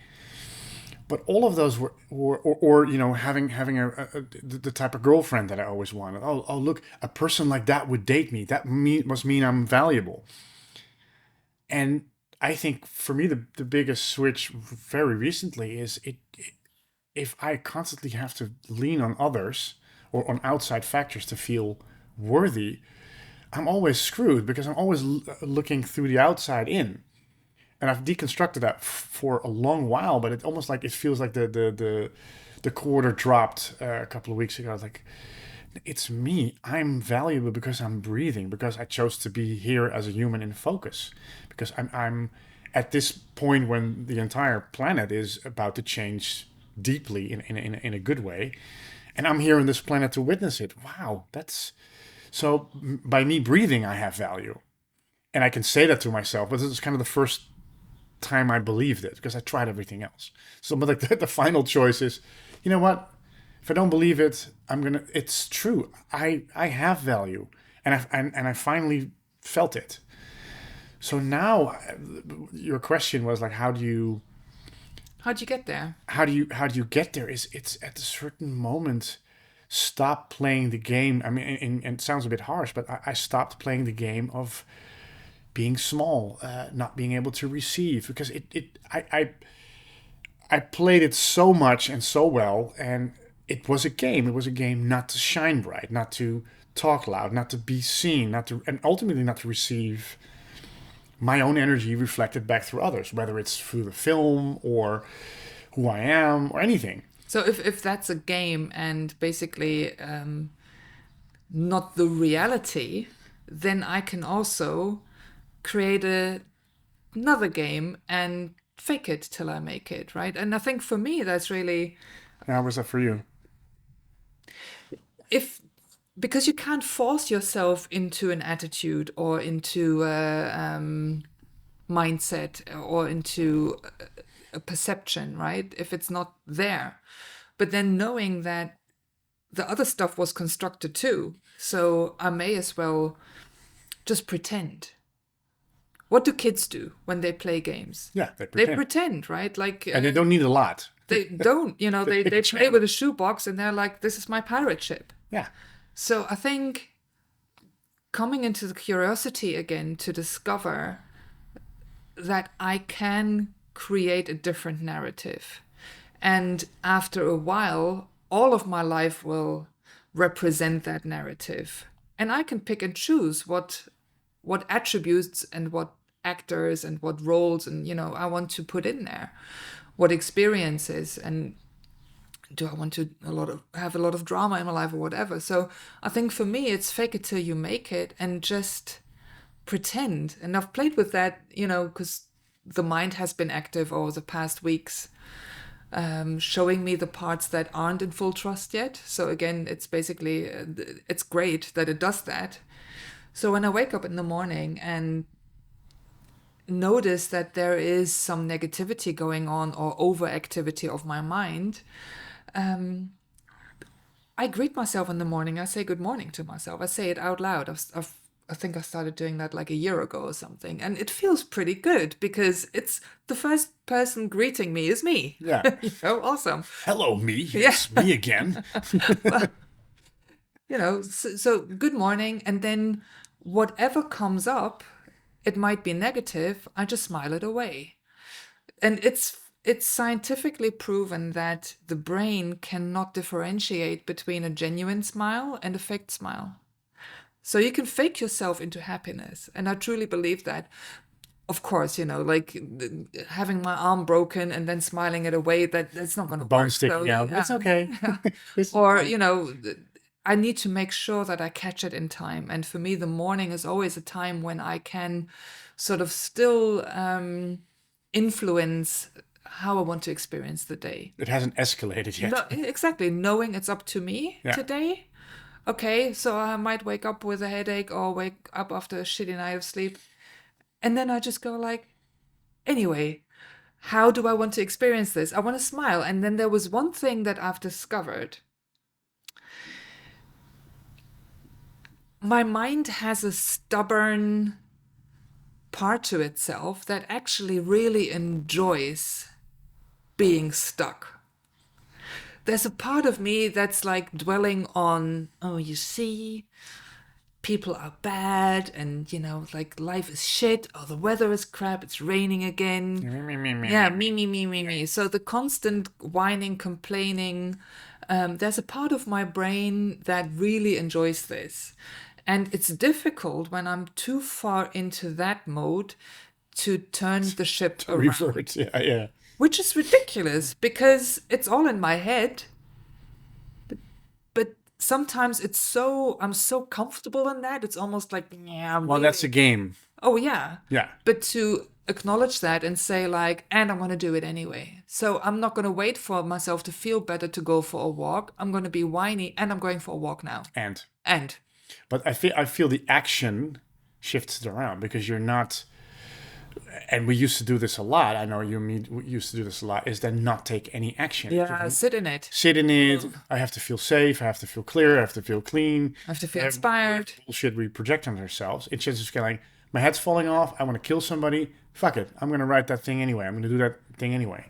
Speaker 2: But all of those or having the type of girlfriend that I always wanted. Oh, look, a person like that would date me. That must mean I'm valuable. And I think for me, the biggest switch very recently is if I constantly have to lean on others or on outside factors to feel worthy, I'm always screwed, because I'm always looking through the outside in. And I've deconstructed that for a long while, but it almost like it feels like the quarter dropped a couple of weeks ago. I was like, it's me. I'm valuable because I'm breathing, because I chose to be here as a human in focus, because I'm at this point when the entire planet is about to change deeply in a good way, and I'm here on this planet to witness it. Wow, that's so. By me breathing, I have value, and I can say that to myself. But this is kind of the first time I believed it, because I tried everything else. So, but like the final choice is, you know what? If I don't believe it, It's true. I have value, and I finally felt it. So now, your question was like,
Speaker 1: How'd you get there?
Speaker 2: how do you get there? It's at a certain moment, stop playing the game. I mean, and it sounds a bit harsh, but I stopped playing the game of being small, not being able to receive, because I played it so much and so well, and it was a game. It was a game not to shine bright, not to talk loud, not to be seen, and ultimately not to receive my own energy reflected back through others, whether it's through the film or who I am or anything.
Speaker 1: So if that's a game and basically not the reality, then I can also create another game and fake it till I make it, right? And I think for me, that's really,
Speaker 2: How was that for you?
Speaker 1: if because you can't force yourself into an attitude or into a mindset or into a perception, right? If it's not there. But then knowing that the other stuff was constructed too, so I may as well just pretend. What do kids do when they play games?
Speaker 2: Yeah, they
Speaker 1: They
Speaker 2: pretend,
Speaker 1: pretend, right? Like,
Speaker 2: and they don't need a lot.
Speaker 1: they don't, they
Speaker 2: Take a
Speaker 1: play with
Speaker 2: chance.
Speaker 1: a shoebox and they're like, this is my pirate ship.
Speaker 2: Yeah,
Speaker 1: So I think coming into the curiosity again to discover that I can create a different narrative. And after a while, all of my life will represent that narrative. And I can pick and choose what attributes and what actors and what roles and I want to put in there, what experiences. And do I want to have a lot of drama in my life or whatever? So I think for me, it's fake it till you make it and just pretend. And I've played with that, because the mind has been active over the past weeks, showing me the parts that aren't in full trust yet. So again, it's basically, it's great that it does that. So when I wake up in the morning and notice that there is some negativity going on or overactivity of my mind, I greet myself in the morning. I say good morning to myself. I say it out loud. I think I started doing that like a year ago or something. And it feels pretty good because it's the first person greeting me is me.
Speaker 2: Yeah.
Speaker 1: Awesome.
Speaker 2: Hello, me.
Speaker 1: Yeah.
Speaker 2: It's me again.
Speaker 1: So good morning. And then whatever comes up, it might be negative, I just smile it away. And it's scientifically proven that the brain cannot differentiate between a genuine smile and a faked smile. So you can fake yourself into happiness. And I truly believe that. Of course, like having my arm broken and then smiling it away, that's not going to
Speaker 2: Bone
Speaker 1: work.
Speaker 2: sticking
Speaker 1: So,
Speaker 2: out. It's okay. It's
Speaker 1: Or,
Speaker 2: fine.
Speaker 1: I need to make sure that I catch it in time. And for me, the morning is always a time when I can sort of still influence how I want to experience the day.
Speaker 2: It hasn't escalated yet.
Speaker 1: No, exactly. Knowing it's up to me
Speaker 2: Yeah.
Speaker 1: today. Okay, so I might wake up with a headache or wake up after a shitty night of sleep. And then I just go like, anyway, how do I want to experience this? I want to smile. And then there was one thing that I've discovered. My mind has a stubborn part to itself that actually really enjoys being stuck. There's a part of me that's like dwelling on, oh, you see, people are bad and, like life is shit, or the weather is crap, it's raining again. Yeah, me. So the constant whining, complaining, there's a part of my brain that really enjoys this. And it's difficult when I'm too far into that mode to turn the ship around.
Speaker 2: Revert. Yeah.
Speaker 1: Which is ridiculous because it's all in my head. But sometimes I'm so comfortable in that. It's almost like, yeah.
Speaker 2: Well, that's a game.
Speaker 1: Oh, yeah.
Speaker 2: Yeah.
Speaker 1: But to acknowledge that and say like, and I'm going to do it anyway. So I'm not going to wait for myself to feel better to go for a walk. I'm going to be whiny and I'm going for a walk now.
Speaker 2: And.
Speaker 1: But
Speaker 2: I feel the action shifts it around because you're not. And we used to do this a lot. I know we used to do this a lot. Is then not take any action.
Speaker 1: Yeah, sit in it.
Speaker 2: Sit in it. I have to feel safe. I have to feel clear. I have to feel clean.
Speaker 1: I have to feel inspired.
Speaker 2: Bullshit we project on ourselves. It's just kind of like my head's falling off. I want to kill somebody. Fuck it. I'm going to write that thing anyway. I'm going to do that thing anyway.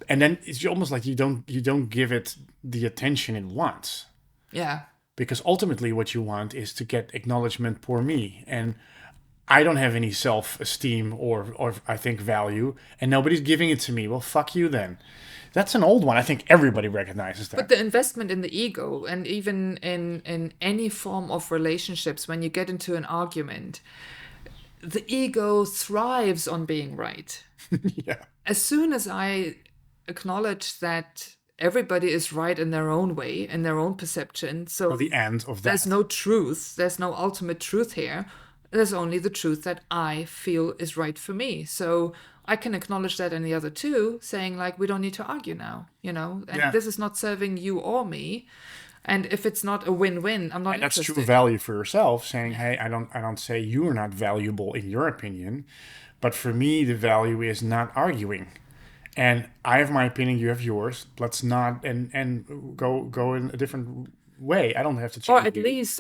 Speaker 2: And then it's almost like you don't give it the attention it wants.
Speaker 1: Yeah.
Speaker 2: Because ultimately what you want is to get acknowledgement, poor me. And I don't have any self-esteem or I think value, and nobody's giving it to me. Well, fuck you then. That's an old one. I think everybody recognizes that.
Speaker 1: But the investment in the ego, and even in any form of relationships, when you get into an argument, the ego thrives on being right.
Speaker 2: Yeah.
Speaker 1: As soon as I acknowledge that everybody is right in their own way, in their own perception, so
Speaker 2: the end of that.
Speaker 1: There's no truth. There's no ultimate truth here. There's only the truth that I feel is right for me. So I can acknowledge that in the other two, saying like, we don't need to argue now, and this is not serving you or me. And if it's not a win-win, I'm not
Speaker 2: and that's
Speaker 1: interested.
Speaker 2: true value for yourself, saying, hey, I don't say you are not valuable in your opinion, but for me, the value is not arguing. And I have my opinion, you have yours. Let's not and go in a different way. I don't have to change.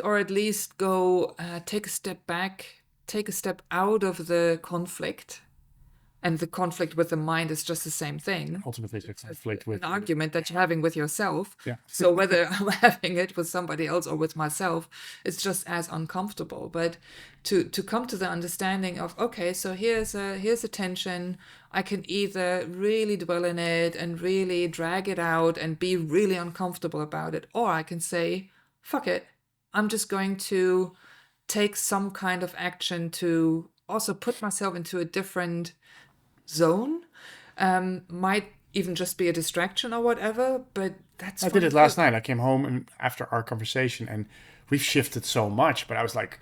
Speaker 1: Or at least go take a step back, take a step out of the conflict. And the conflict with the mind is just the same thing.
Speaker 2: Ultimately, it's a conflict with
Speaker 1: an argument that you're having with yourself.
Speaker 2: Yeah.
Speaker 1: So whether I'm having it with somebody else or with myself, it's just as uncomfortable. But to come to the understanding of, okay, so here's a tension. I can either really dwell in it and really drag it out and be really uncomfortable about it, or I can say, fuck it. I'm just going to take some kind of action to also put myself into a different zone. Might even just be a distraction or whatever, but that's
Speaker 2: I did
Speaker 1: fine
Speaker 2: it
Speaker 1: too.
Speaker 2: last night. I came home and after our conversation, and we've shifted so much, but I was like,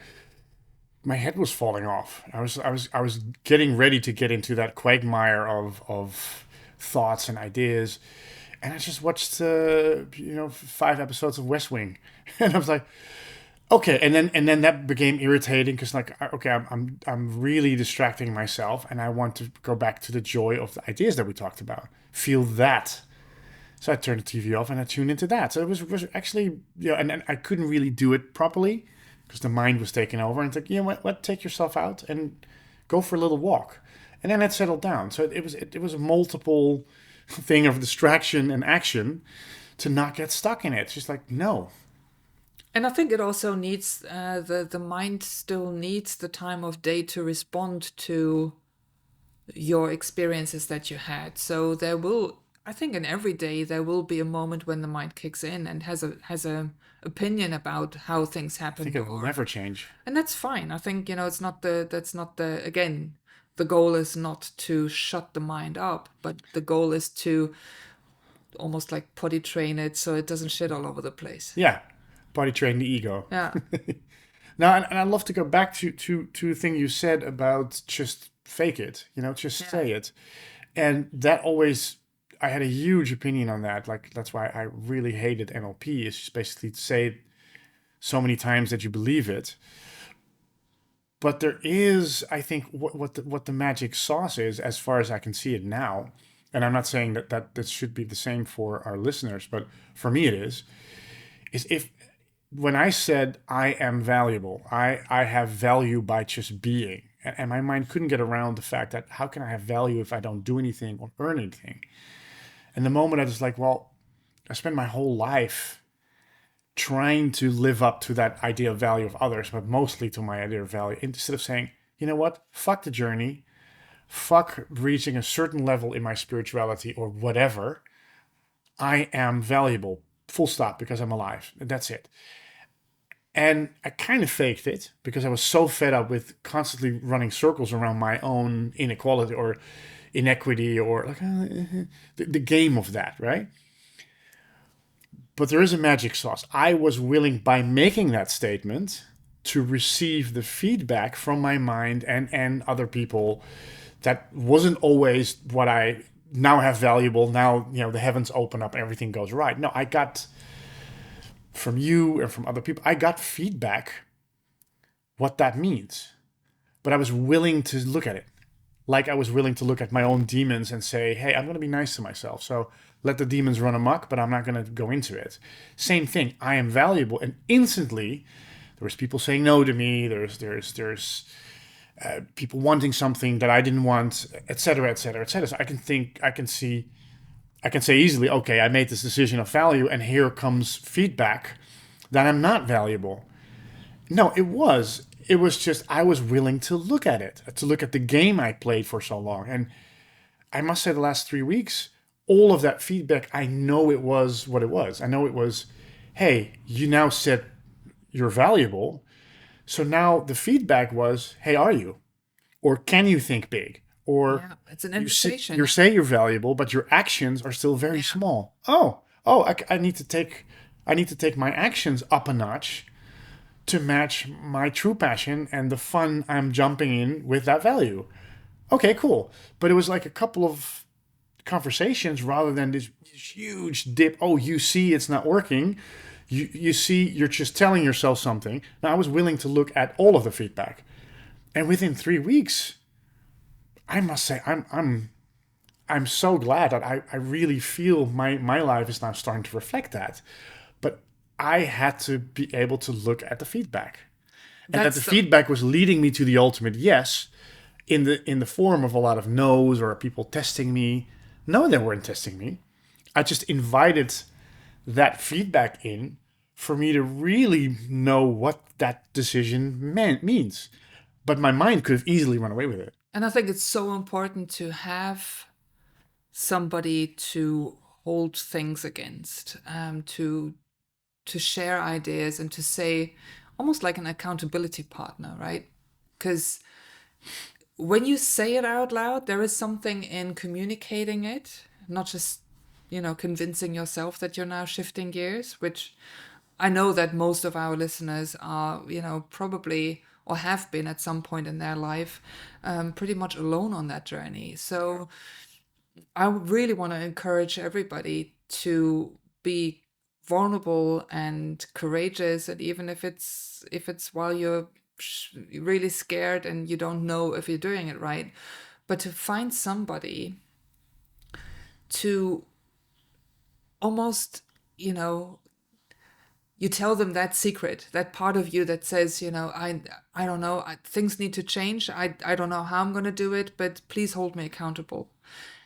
Speaker 2: my head was falling off. I was getting ready to get into that quagmire of thoughts and ideas, and I just watched 5 episodes of West Wing, and I was like, okay, and then that became irritating because like, okay, I'm really distracting myself, and I want to go back to the joy of the ideas that we talked about, feel that. So I turned the TV off and I tuned into that. So it was actually, and I couldn't really do it properly because the mind was taking over. And it's like, you know what, take yourself out and go for a little walk. And then it settled down. So it was a multiple thing of distraction and action to not get stuck in it. It's just like, no.
Speaker 1: And I think it also needs the mind still needs the time of day to respond to your experiences that you had. So there will, I think, in every day there will be a moment when the mind kicks in and has a opinion about how things
Speaker 2: I think
Speaker 1: happened,
Speaker 2: it will
Speaker 1: or
Speaker 2: never change.
Speaker 1: and that's fine. I think, it's not the that's not the again, the goal is not to shut the mind up, but the goal is to almost like potty train it so it doesn't shit all over the place.
Speaker 2: Yeah. Body train the ego.
Speaker 1: Yeah.
Speaker 2: Now, and I'd love to go back to the thing you said about just fake it, just
Speaker 1: Yeah.
Speaker 2: say it. And that always, I had a huge opinion on that. Like, that's why I really hated NLP, is just basically to say it so many times that you believe it. But there is, I think, what the magic sauce is, as far as I can see it now. And I'm not saying that should be the same for our listeners, but for me it is if when I said I am valuable, I have value by just being. And my mind couldn't get around the fact that how can I have value if I don't do anything or earn anything? And the moment I was like, well, I spent my whole life trying to live up to that idea of value of others, but mostly to my idea of value, instead of saying, you know what, fuck the journey, fuck reaching a certain level in my spirituality or whatever. I am valuable, full stop, because I'm alive. That's it. And I kind of faked it because I was so fed up with constantly running circles around my own inequality or inequity or like the game of that, right? But there is a magic sauce. I was willing, by making that statement, to receive the feedback from my mind and other people that wasn't always what I now have valuable. Now, the heavens open up and everything goes right. No, I got from you and from other people, I got feedback what that means. But I was willing to look at it. Like I was willing to look at my own demons and say, hey, I'm going to be nice to myself. So let the demons run amok, but I'm not going to go into it. Same thing. I am valuable. And instantly, there was people saying no to me. There's people wanting something that I didn't want, et cetera, et cetera, et cetera. So I can say easily, okay, I made this decision of value, and here comes feedback that I'm not valuable. No, it was. It was just I was willing to look at it, to look at the game I played for so long. And I must say, the last 3 weeks, all of that feedback, I know it was what it was. I know it was, hey, you now said you're valuable. So now the feedback was, hey, are you? Or can you think big? Or
Speaker 1: Yeah, it's an invitation.
Speaker 2: you say you're valuable, but your actions are still very
Speaker 1: Yeah.
Speaker 2: small. Oh, I need to take my actions up a notch to match my true passion and the fun I'm jumping in with that value. Okay, cool. But it was like a couple of conversations rather than this huge dip. Oh, you see, it's not working. You see, you're just telling yourself something. Now, I was willing to look at all of the feedback, and within 3 weeks, I must say, I'm so glad that I really feel my life is now starting to reflect that. But I had to be able to look at the feedback, and that the
Speaker 1: That's the
Speaker 2: feedback was leading me to the ultimate yes, in the form of a lot of no's or people testing me. No, they weren't testing me. I just invited that feedback in for me to really know what that decision means. But my mind could have easily run away with it.
Speaker 1: and I think it's so important to have somebody to hold things against, to share ideas and to say, almost like an accountability partner, right? Because when you say it out loud, there is something in communicating it not just, convincing yourself that you're now shifting gears, which I know that most of our listeners are, probably or have been at some point in their life pretty much alone on that journey. So I really want to encourage everybody to be vulnerable and courageous, and even if it's while you're really scared and you don't know if you're doing it right, but to find somebody to almost, you know, you tell them that secret, that part of you that says, I don't know, things need to change. I don't know how I'm going to do it, but please hold me accountable.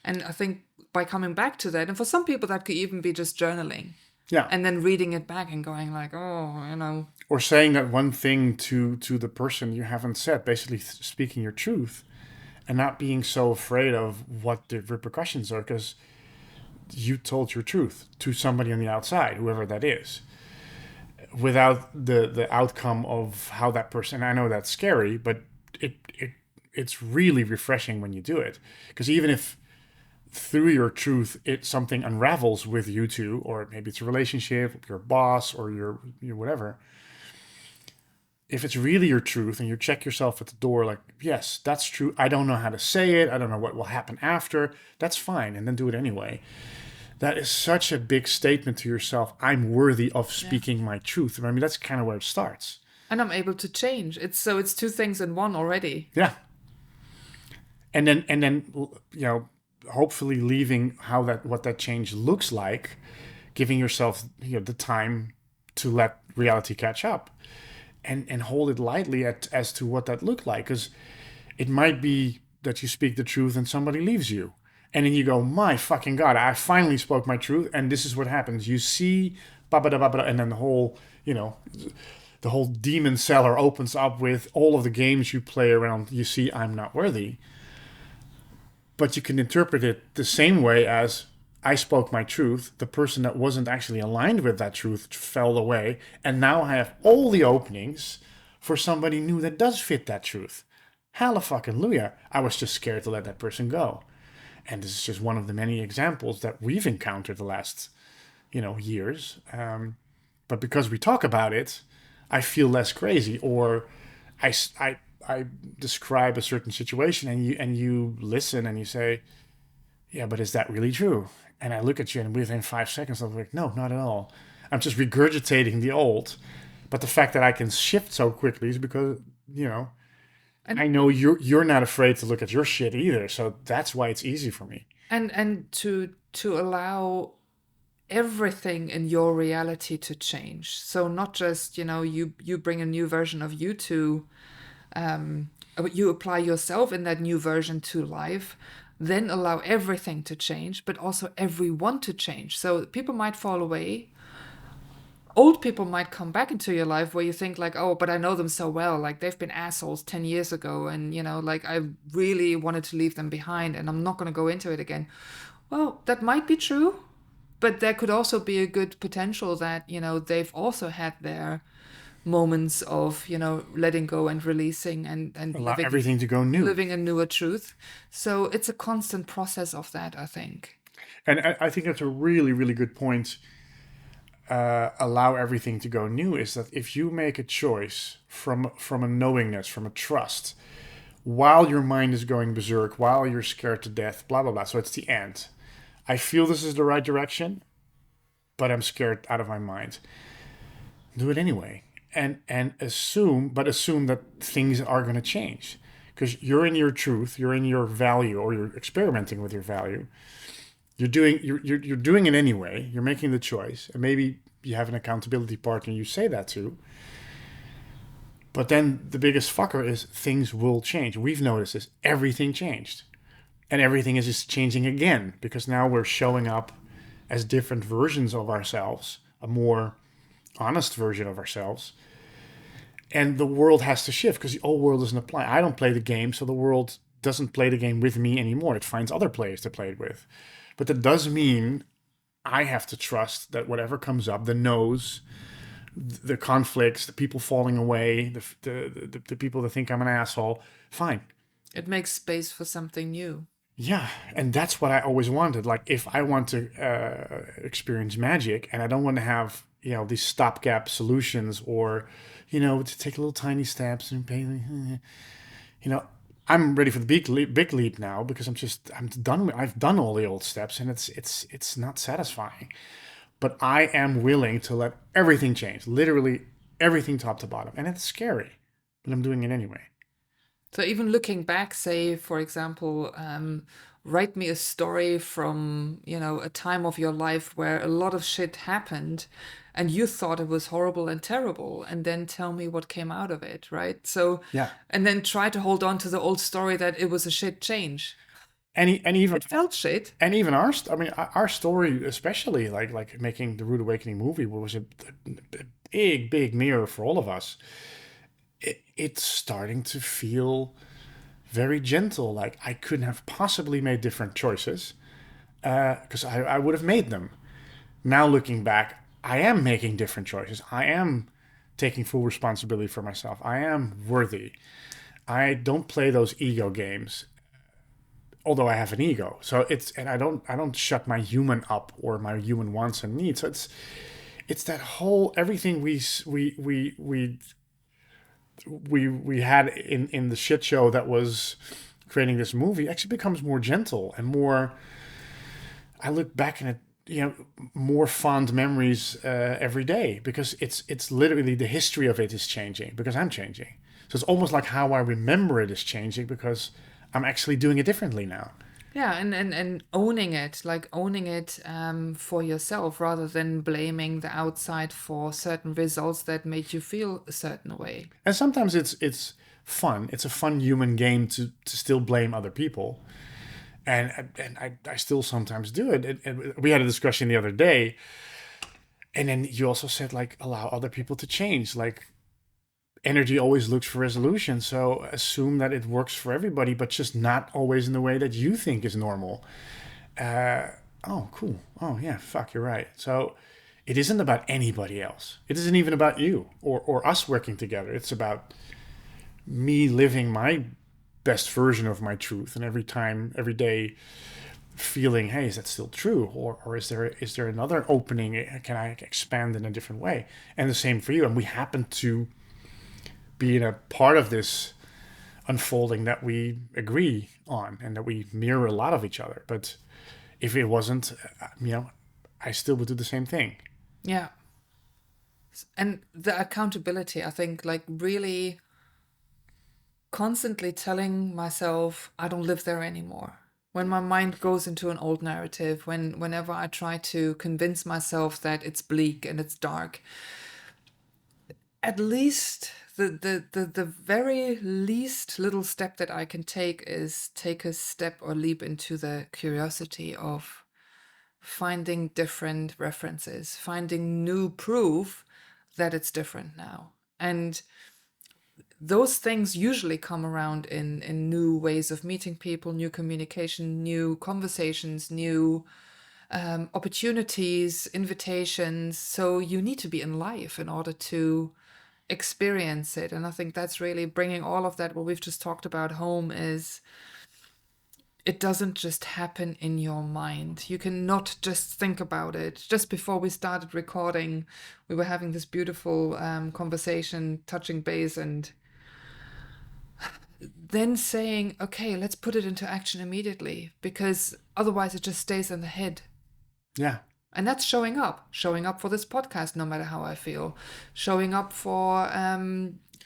Speaker 1: And I think by coming back to that, and for some people that could even be just journaling
Speaker 2: Yeah.
Speaker 1: and then reading it back and going like, oh,
Speaker 2: Or saying that one thing to the person you haven't said, basically speaking your truth, and not being so afraid of what the repercussions are, because you told your truth to somebody on the outside, whoever that is, without the outcome of how that person. I know that's scary, but it's really refreshing when you do it, because even if through your truth something unravels with you two, or maybe it's a relationship, your boss, or your whatever, if it's really your truth and you check yourself at the door like, yes, that's true, I don't know how to say it, I don't know what will happen after, that's fine, and then do it anyway. That is such a big statement to yourself. I'm worthy of speaking my truth. I mean, that's kind of where it starts.
Speaker 1: and I'm able to change. It's two things in one already.
Speaker 2: Yeah. And then hopefully leaving what that change looks like, giving yourself the time to let reality catch up, and hold it lightly as to what that looked like, because it might be that you speak the truth and somebody leaves you, and then you go, my fucking god, I finally spoke my truth, and this is what happens. You see, and then the whole demon cellar opens up with all of the games you play around. You see, I'm not worthy. But you can interpret it the same way as, I spoke my truth, the person that wasn't actually aligned with that truth fell away, and now I have all the openings for somebody new that does fit that truth. Hallelujah. I was just scared to let that person go. And this is just one of the many examples that we've encountered the last, years. But because we talk about it, I feel less crazy. Or I describe a certain situation, and you listen and you say, yeah, but is that really true? And I look at you, and within 5 seconds I'm like, no, not at all. I'm just regurgitating the old. But the fact that I can shift so quickly is because,
Speaker 1: And
Speaker 2: I know you're not afraid to look at your shit either. So that's why it's easy for me.
Speaker 1: and to allow everything in your reality to change. So not just, you bring a new version of you to you apply yourself in that new version to life, then allow everything to change, but also everyone to change. So people might fall away. Old people might come back into your life where you think like, oh, but I know them so well. Like they've been assholes 10 years ago. And, like I really wanted to leave them behind and I'm not going to go into it again. Well, that might be true. But there could also be a good potential that, they've also had their moments of, letting go and releasing and
Speaker 2: Allow everything to go new.
Speaker 1: living a newer truth. So it's a constant process of that, I think.
Speaker 2: And I think that's a really, really good point. Allow everything to go new is that if you make a choice from a knowingness, from a trust, while your mind is going berserk, while you're scared to death, blah, blah, blah. So it's the end. I feel this is the right direction, but I'm scared out of my mind. Do it anyway. And assume that things are going to change, because you're in your truth, you're in your value, or you're experimenting with your value. You're doing it anyway. You're making the choice, and maybe you have an accountability partner you say that to. But then the biggest fucker is things will change. We've noticed this. Everything changed, and everything is just changing again, because now we're showing up as different versions of ourselves, a more honest version of ourselves. And the world has to shift, because the old world doesn't apply. I don't play the game, so the world doesn't play the game with me anymore. It finds other players to play it with. But that does mean I have to trust that whatever comes up, the no's, the conflicts, the people falling away, the people that think I'm an asshole, fine.
Speaker 1: It makes space for something new.
Speaker 2: Yeah, and that's what I always wanted. Like, if I want to experience magic, and I don't want to have these stopgap solutions, or to take little tiny steps and pay, you know, I'm ready for the big leap now because I'm done. I've done all the old steps, and it's not satisfying. But I am willing to let everything change, literally everything top to bottom, and it's scary, but I'm doing it anyway.
Speaker 1: So even looking back, say, for example, write me a story from, a time of your life where a lot of shit happened and you thought it was horrible and terrible, and then tell me what came out of it, right? So,
Speaker 2: Yeah,
Speaker 1: and then try to hold on to the old story that it was a shit change.
Speaker 2: and even
Speaker 1: It felt shit.
Speaker 2: and even I mean, our story, especially like making the Rude Awakening movie, was a big mirror for all of us. It's starting to feel very gentle. Like, I couldn't have possibly made different choices because I would have made them. Now looking back, I am making different choices. I am taking full responsibility for myself. I am worthy. I don't play those ego games, although I have an ego. So and I don't shut my human up or my human wants and needs. So it's that whole everything we had in the shit show that was creating this movie actually becomes more gentle and more. I look back and more fond memories every day because it's literally the history of it is changing because I'm changing. So it's almost like how I remember it is changing because I'm actually doing it differently now.
Speaker 1: Yeah, and owning it, like owning it for yourself rather than blaming the outside for certain results that made you feel a certain way.
Speaker 2: And sometimes it's fun. It's a fun human game to still blame other people. And I still sometimes do it. And we had a discussion the other day, and then you also said, like, allow other people to change. Like, energy always looks for resolution, so assume that it works for everybody, but just not always in the way that you think is normal. Uh, oh, cool. Oh, yeah. Fuck, you're right. So it isn't about anybody else. It isn't even about you or us working together. It's about me living my best version of my truth, and every time, every day, feeling, hey, is that still true, or is there another opening? Can I expand in a different way? And the same for you. And we happen to be in a part of this unfolding that we agree on and that we mirror a lot of each other. But if it wasn't, I still would do the same thing.
Speaker 1: Yeah. And the accountability, I think, like really constantly telling myself I don't live there anymore. When my mind goes into an old narrative, whenever I try to convince myself that it's bleak and it's dark, at least the very least little step that I can take is take a step or leap into the curiosity of finding different references, finding new proof that it's different now. And those things usually come around in new ways of meeting people, new communication, new conversations, new opportunities, invitations. So you need to be in life in order to experience it. And I think that's really bringing all of that, what we've just talked about, home is it doesn't just happen in your mind. You cannot just think about it. Just before we started recording, we were having this beautiful conversation, touching base, and then saying, okay, let's put it into action immediately, because otherwise it just stays in the head.
Speaker 2: Yeah.
Speaker 1: And that's showing up for this podcast, no matter how I feel, showing up for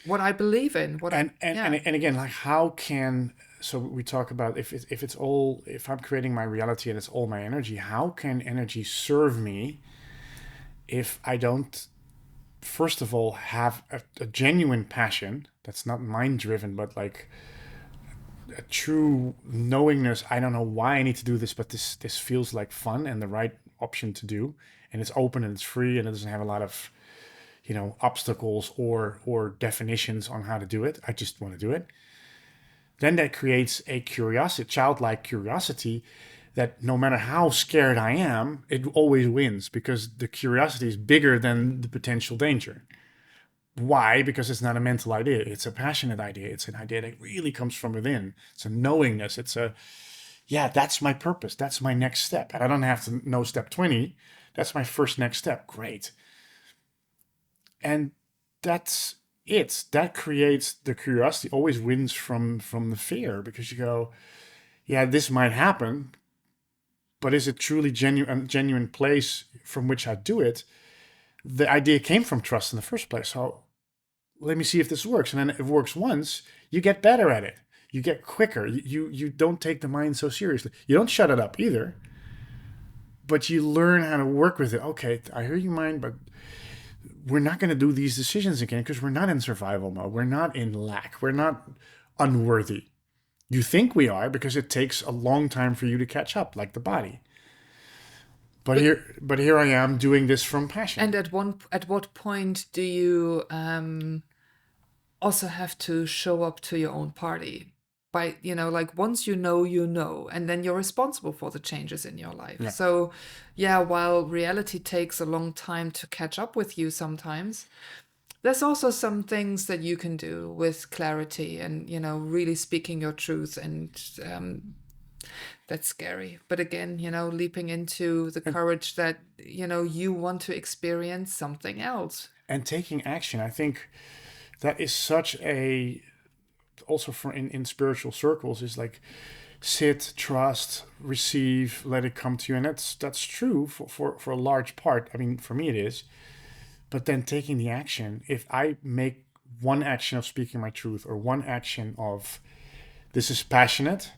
Speaker 1: what I believe in.
Speaker 2: And again, like, how can, so we talk about if I'm creating my reality and it's all my energy, how can energy serve me if I don't, first of all, have a genuine passion that's not mind driven, but like a true knowingness. I don't know why I need to do this, but this feels like fun and the right option to do, and it's open and it's free and it doesn't have a lot of obstacles or definitions on how to do it. I just want to do it. Then that creates a curiosity, childlike curiosity, that no matter how scared I am, it always wins because the curiosity is bigger than the potential danger. Why? Because it's not a mental idea. It's a passionate idea. It's an idea that really comes from within. It's a knowingness. It's a, yeah, that's my purpose. That's my next step. And I don't have to know step 20. That's my first next step. Great. And that's it. That creates the curiosity, always wins from the fear, because you go, yeah, this might happen, but is it truly genuine place from which I do it? The idea came from trust in the first place. So let me see if this works. And then if it works once, you get better at it. You get quicker. You don't take the mind so seriously. You don't shut it up either, but you learn how to work with it. Okay, I hear you, mind, but we're not going to do these decisions again because we're not in survival mode. We're not in lack. We're not unworthy. You think we are because it takes a long time for you to catch up, like the body. But
Speaker 1: But
Speaker 2: here I am doing this from passion.
Speaker 1: and at what point do you also have to show up to your own party? By, like once you know, and then you're responsible for the changes in your life.
Speaker 2: Yeah.
Speaker 1: So, yeah, while reality takes a long time to catch up with you sometimes, there's also some things that you can do with clarity and, really speaking your truth. And that's scary. But again, leaping into the
Speaker 2: And,
Speaker 1: courage that, you want to experience something else.
Speaker 2: and taking action, I think that is such a, also for in spiritual circles, is like sit, trust, receive, let it come to you. And that's true for a large part. I mean, for me it is. But then taking the action, if I make one action of speaking my truth or one action of this is passionate,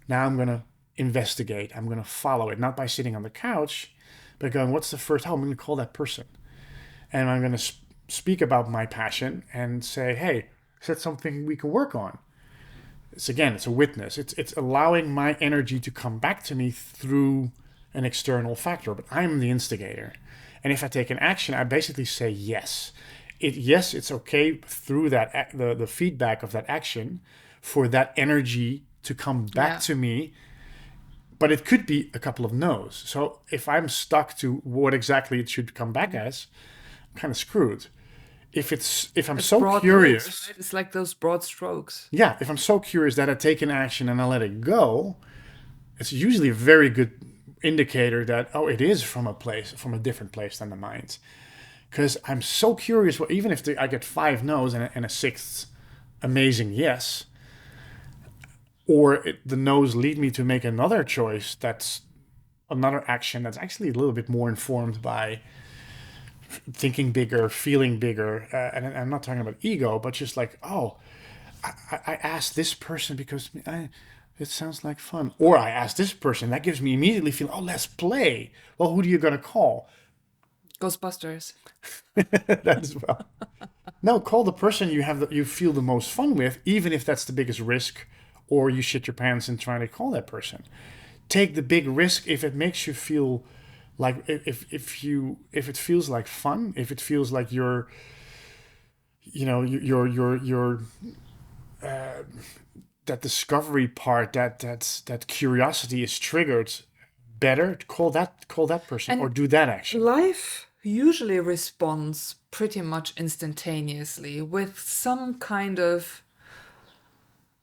Speaker 2: now I'm going to investigate. I'm going to follow it, not by sitting on the couch, but going, what's the first, how I'm going to call that person. And I'm going to speak about my passion and say, hey, is that something we can work on? It's a witness. It's allowing my energy to come back to me through an external factor, but I'm the instigator. And if I take an action, I basically say yes. Yes, it's okay through that the feedback of that action for that energy to come back
Speaker 1: Yeah.
Speaker 2: to me. But it could be a couple of no's. So if I'm stuck to what exactly it should come back as, I'm kind of screwed. If I'm
Speaker 1: It's
Speaker 2: so
Speaker 1: broad brush,
Speaker 2: curious,
Speaker 1: right? It's like those broad strokes.
Speaker 2: yeah, if I'm so curious that I take an action and I let it go, it's usually a very good indicator that, oh, it is from a different place than the mind. Because I'm so curious, well, even if I get five no's and a sixth amazing yes, or the no's lead me to make another choice, that's another action that's actually a little bit more informed by thinking bigger, feeling bigger. And I'm not talking about ego, but just like, oh, I asked this person because it sounds like fun. Or I asked this person, that gives me immediately feeling, oh, let's play. Well, who are you going to call?
Speaker 1: Ghostbusters.
Speaker 2: That as well. No, call the person you feel the most fun with, even if that's the biggest risk, or you shit your pants in trying to call that person. Take the big risk if it makes you feel like if it feels like fun, if it feels like your that discovery part, that curiosity is triggered. Better call that person or
Speaker 1: And
Speaker 2: do that action.
Speaker 1: life usually responds pretty much instantaneously with some kind of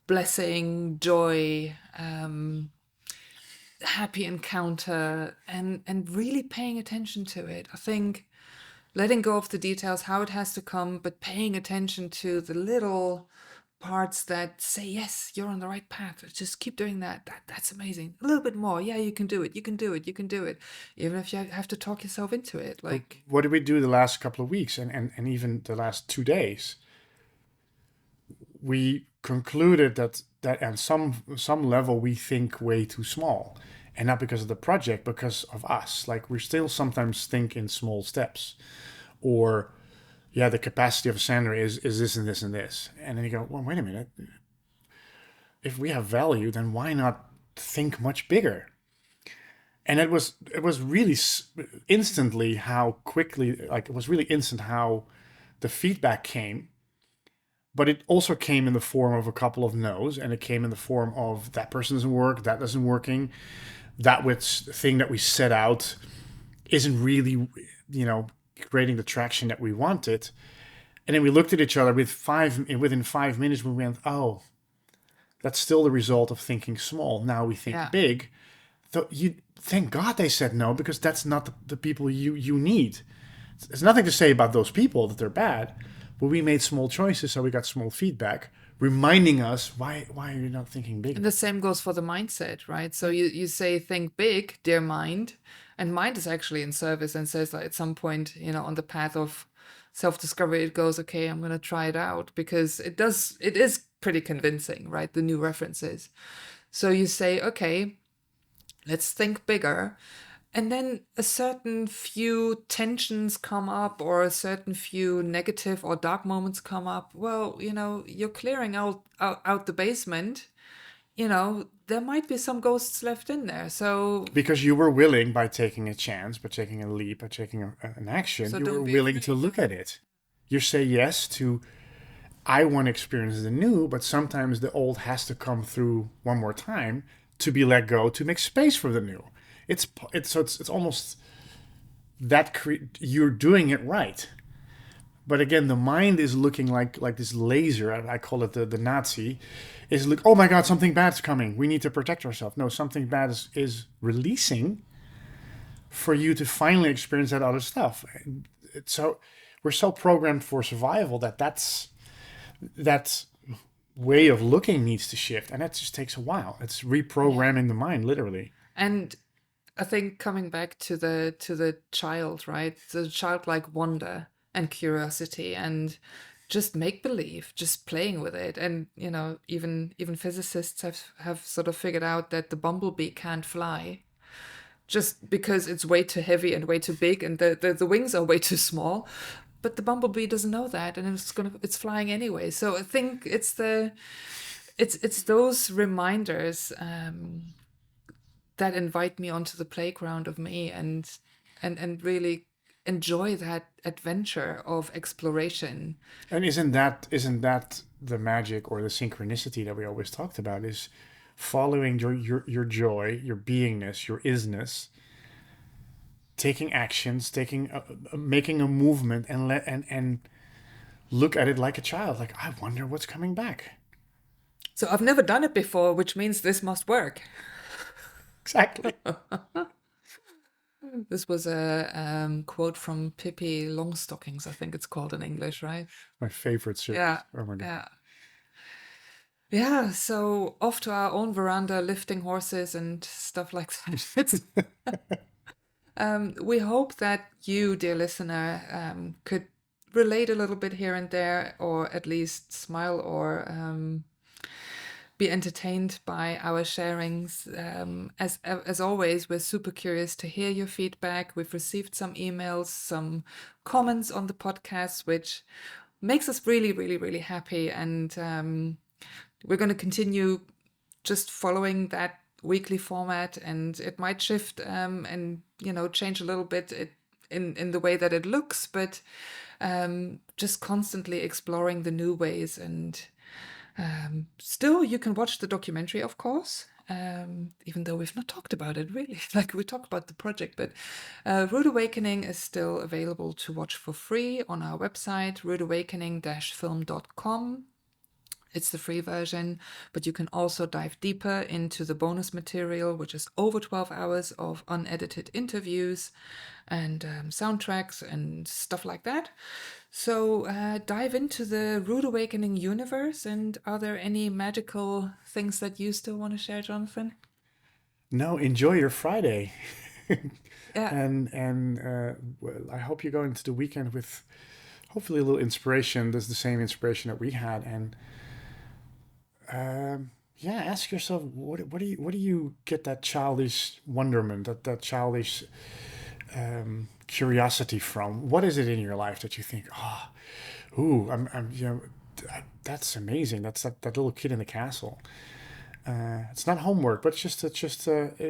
Speaker 1: blessing, joy, happy encounter, and really paying attention to it. I think letting go of the details, how it has to come, but paying attention to the little parts that say, yes, you're on the right path. Just keep doing that. That's amazing. A little bit more. Yeah, you can do it. You can do it. You can do it. Even if you have to talk yourself into it.
Speaker 2: But
Speaker 1: Like,
Speaker 2: what did we do the last couple of weeks and even the last 2 days? We concluded that at some level we think way too small, and not because of the project, because of us. Like we still sometimes think in small steps, or yeah, the capacity of Sandra is this and this and this, and then you go, well, wait a minute. If we have value, then why not think much bigger? And it was really instantly how quickly, like it was really instant how the feedback came, but it also came in the form of a couple of no's, and it came in the form of that person doesn't work, that doesn't working, that which thing that we set out isn't really, creating the traction that we wanted. And then we looked at each other within 5 minutes. We went, oh, That's still the result of thinking small. Now we think
Speaker 1: Yeah.
Speaker 2: big. You thank God they said no, because that's not the people you need. There's nothing to say about those people that they're bad, but we made small choices, so we got small feedback reminding us why are you not thinking
Speaker 1: And
Speaker 2: bigger?
Speaker 1: the same goes for the mindset, right? So
Speaker 2: Yeah.
Speaker 1: you say think big, dear mind, and mind is actually in service and says like at some point, on the path of self-discovery, it goes, okay, I'm gonna try it out because it is pretty convincing, right? The new references. So you say, okay, let's think bigger. And then a certain few tensions come up or a certain few negative or dark moments come up. Well, you're clearing out the basement. There might be some ghosts left in there. So
Speaker 2: Because you were willing, by taking a chance, by taking a leap, by taking an action,
Speaker 1: so
Speaker 2: you were
Speaker 1: don't be
Speaker 2: willing to
Speaker 1: afraid.
Speaker 2: look at it. You say yes to, I want to experience the new, but sometimes the old has to come through one more time to be let go, to make space for the new. It's almost that you're doing it right. But again, the mind is looking like this laser. I call it the Nazi. Is look, oh my God, something bad's coming. We need to protect ourselves. No, something bad is releasing for you to finally experience that other stuff. So we're so programmed for survival that way of looking needs to shift, and that just takes a while. It's
Speaker 1: Yeah.
Speaker 2: reprogramming the mind, literally.
Speaker 1: And I think coming back to the child, right? The childlike wonder and curiosity and just make believe, just playing with it. And even physicists have sort of figured out that the bumblebee can't fly just because it's way too heavy and way too big and the wings are way too small. But the bumblebee doesn't know that and it's flying anyway. So I think it's those reminders that invite me onto the playground of me and really enjoy that adventure of exploration.
Speaker 2: And isn't that the magic or the synchronicity that we always talked about? Is following your joy, your beingness, your isness, taking actions, making a movement, and look at it like a child. Like, I wonder what's coming back.
Speaker 1: So I've never done it before, which means this must work.
Speaker 2: Exactly.
Speaker 1: This was a quote from Pippi Longstockings, I think it's called in English, right?
Speaker 2: My favorite series.
Speaker 1: Yeah,
Speaker 2: Oh my God.
Speaker 1: yeah. Yeah, so off to our own veranda, lifting horses and stuff like that. We hope that you, dear listener, could relate a little bit here and there, or at least smile or be entertained by our sharings. As always, we're super curious to hear your feedback. We've received some emails, some comments on the podcast, which makes us really, really, really happy. And we're going to continue just following that weekly format, and it might shift and change a little bit in the way that it looks, but just constantly exploring the new ways. And still, you can watch the documentary, of course, even though we've not talked about it really. Like we talked about the project, but Rude Awakening is still available to watch for free on our website, rudeawakening-film.com. It's the free version, but you can also dive deeper into the bonus material, which is over 12 hours of unedited interviews and soundtracks and stuff like that. So dive into the Rude Awakening universe. And are there any magical things that you still want to share, Jonathan?
Speaker 2: No, enjoy your Friday.
Speaker 1: Yeah.
Speaker 2: Well, I hope you go into the weekend with hopefully a little inspiration. That's the same inspiration that we had. And yeah, ask yourself, what do you get that childish wonderment, that childish curiosity from? What is it in your life that you think, ooh, that's amazing. That's that little kid in the castle. It's not homework, but just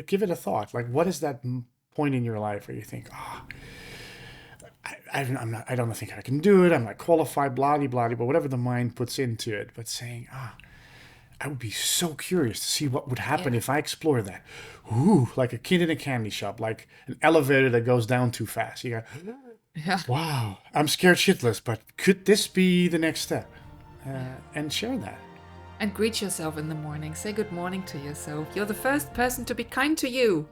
Speaker 2: give it a thought. Like, what is that point in your life where you think, I don't think I can do it. I'm not qualified, blah, blah, blah, but whatever the mind puts into it. But saying, I would be so curious to see what would happen
Speaker 1: Yeah.
Speaker 2: if I explore that. Ooh, like a kid in a candy shop, like an elevator that goes down too fast. You go,
Speaker 1: Yeah.
Speaker 2: wow, I'm scared shitless, but could this be the next step? And share that.
Speaker 1: And greet yourself in the morning. Say good morning to yourself. You're the first person to be kind to you.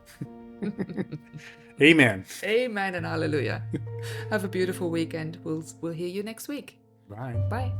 Speaker 2: Amen.
Speaker 1: Amen and hallelujah. Have a beautiful weekend. We'll hear you next week.
Speaker 2: Bye.
Speaker 1: Bye.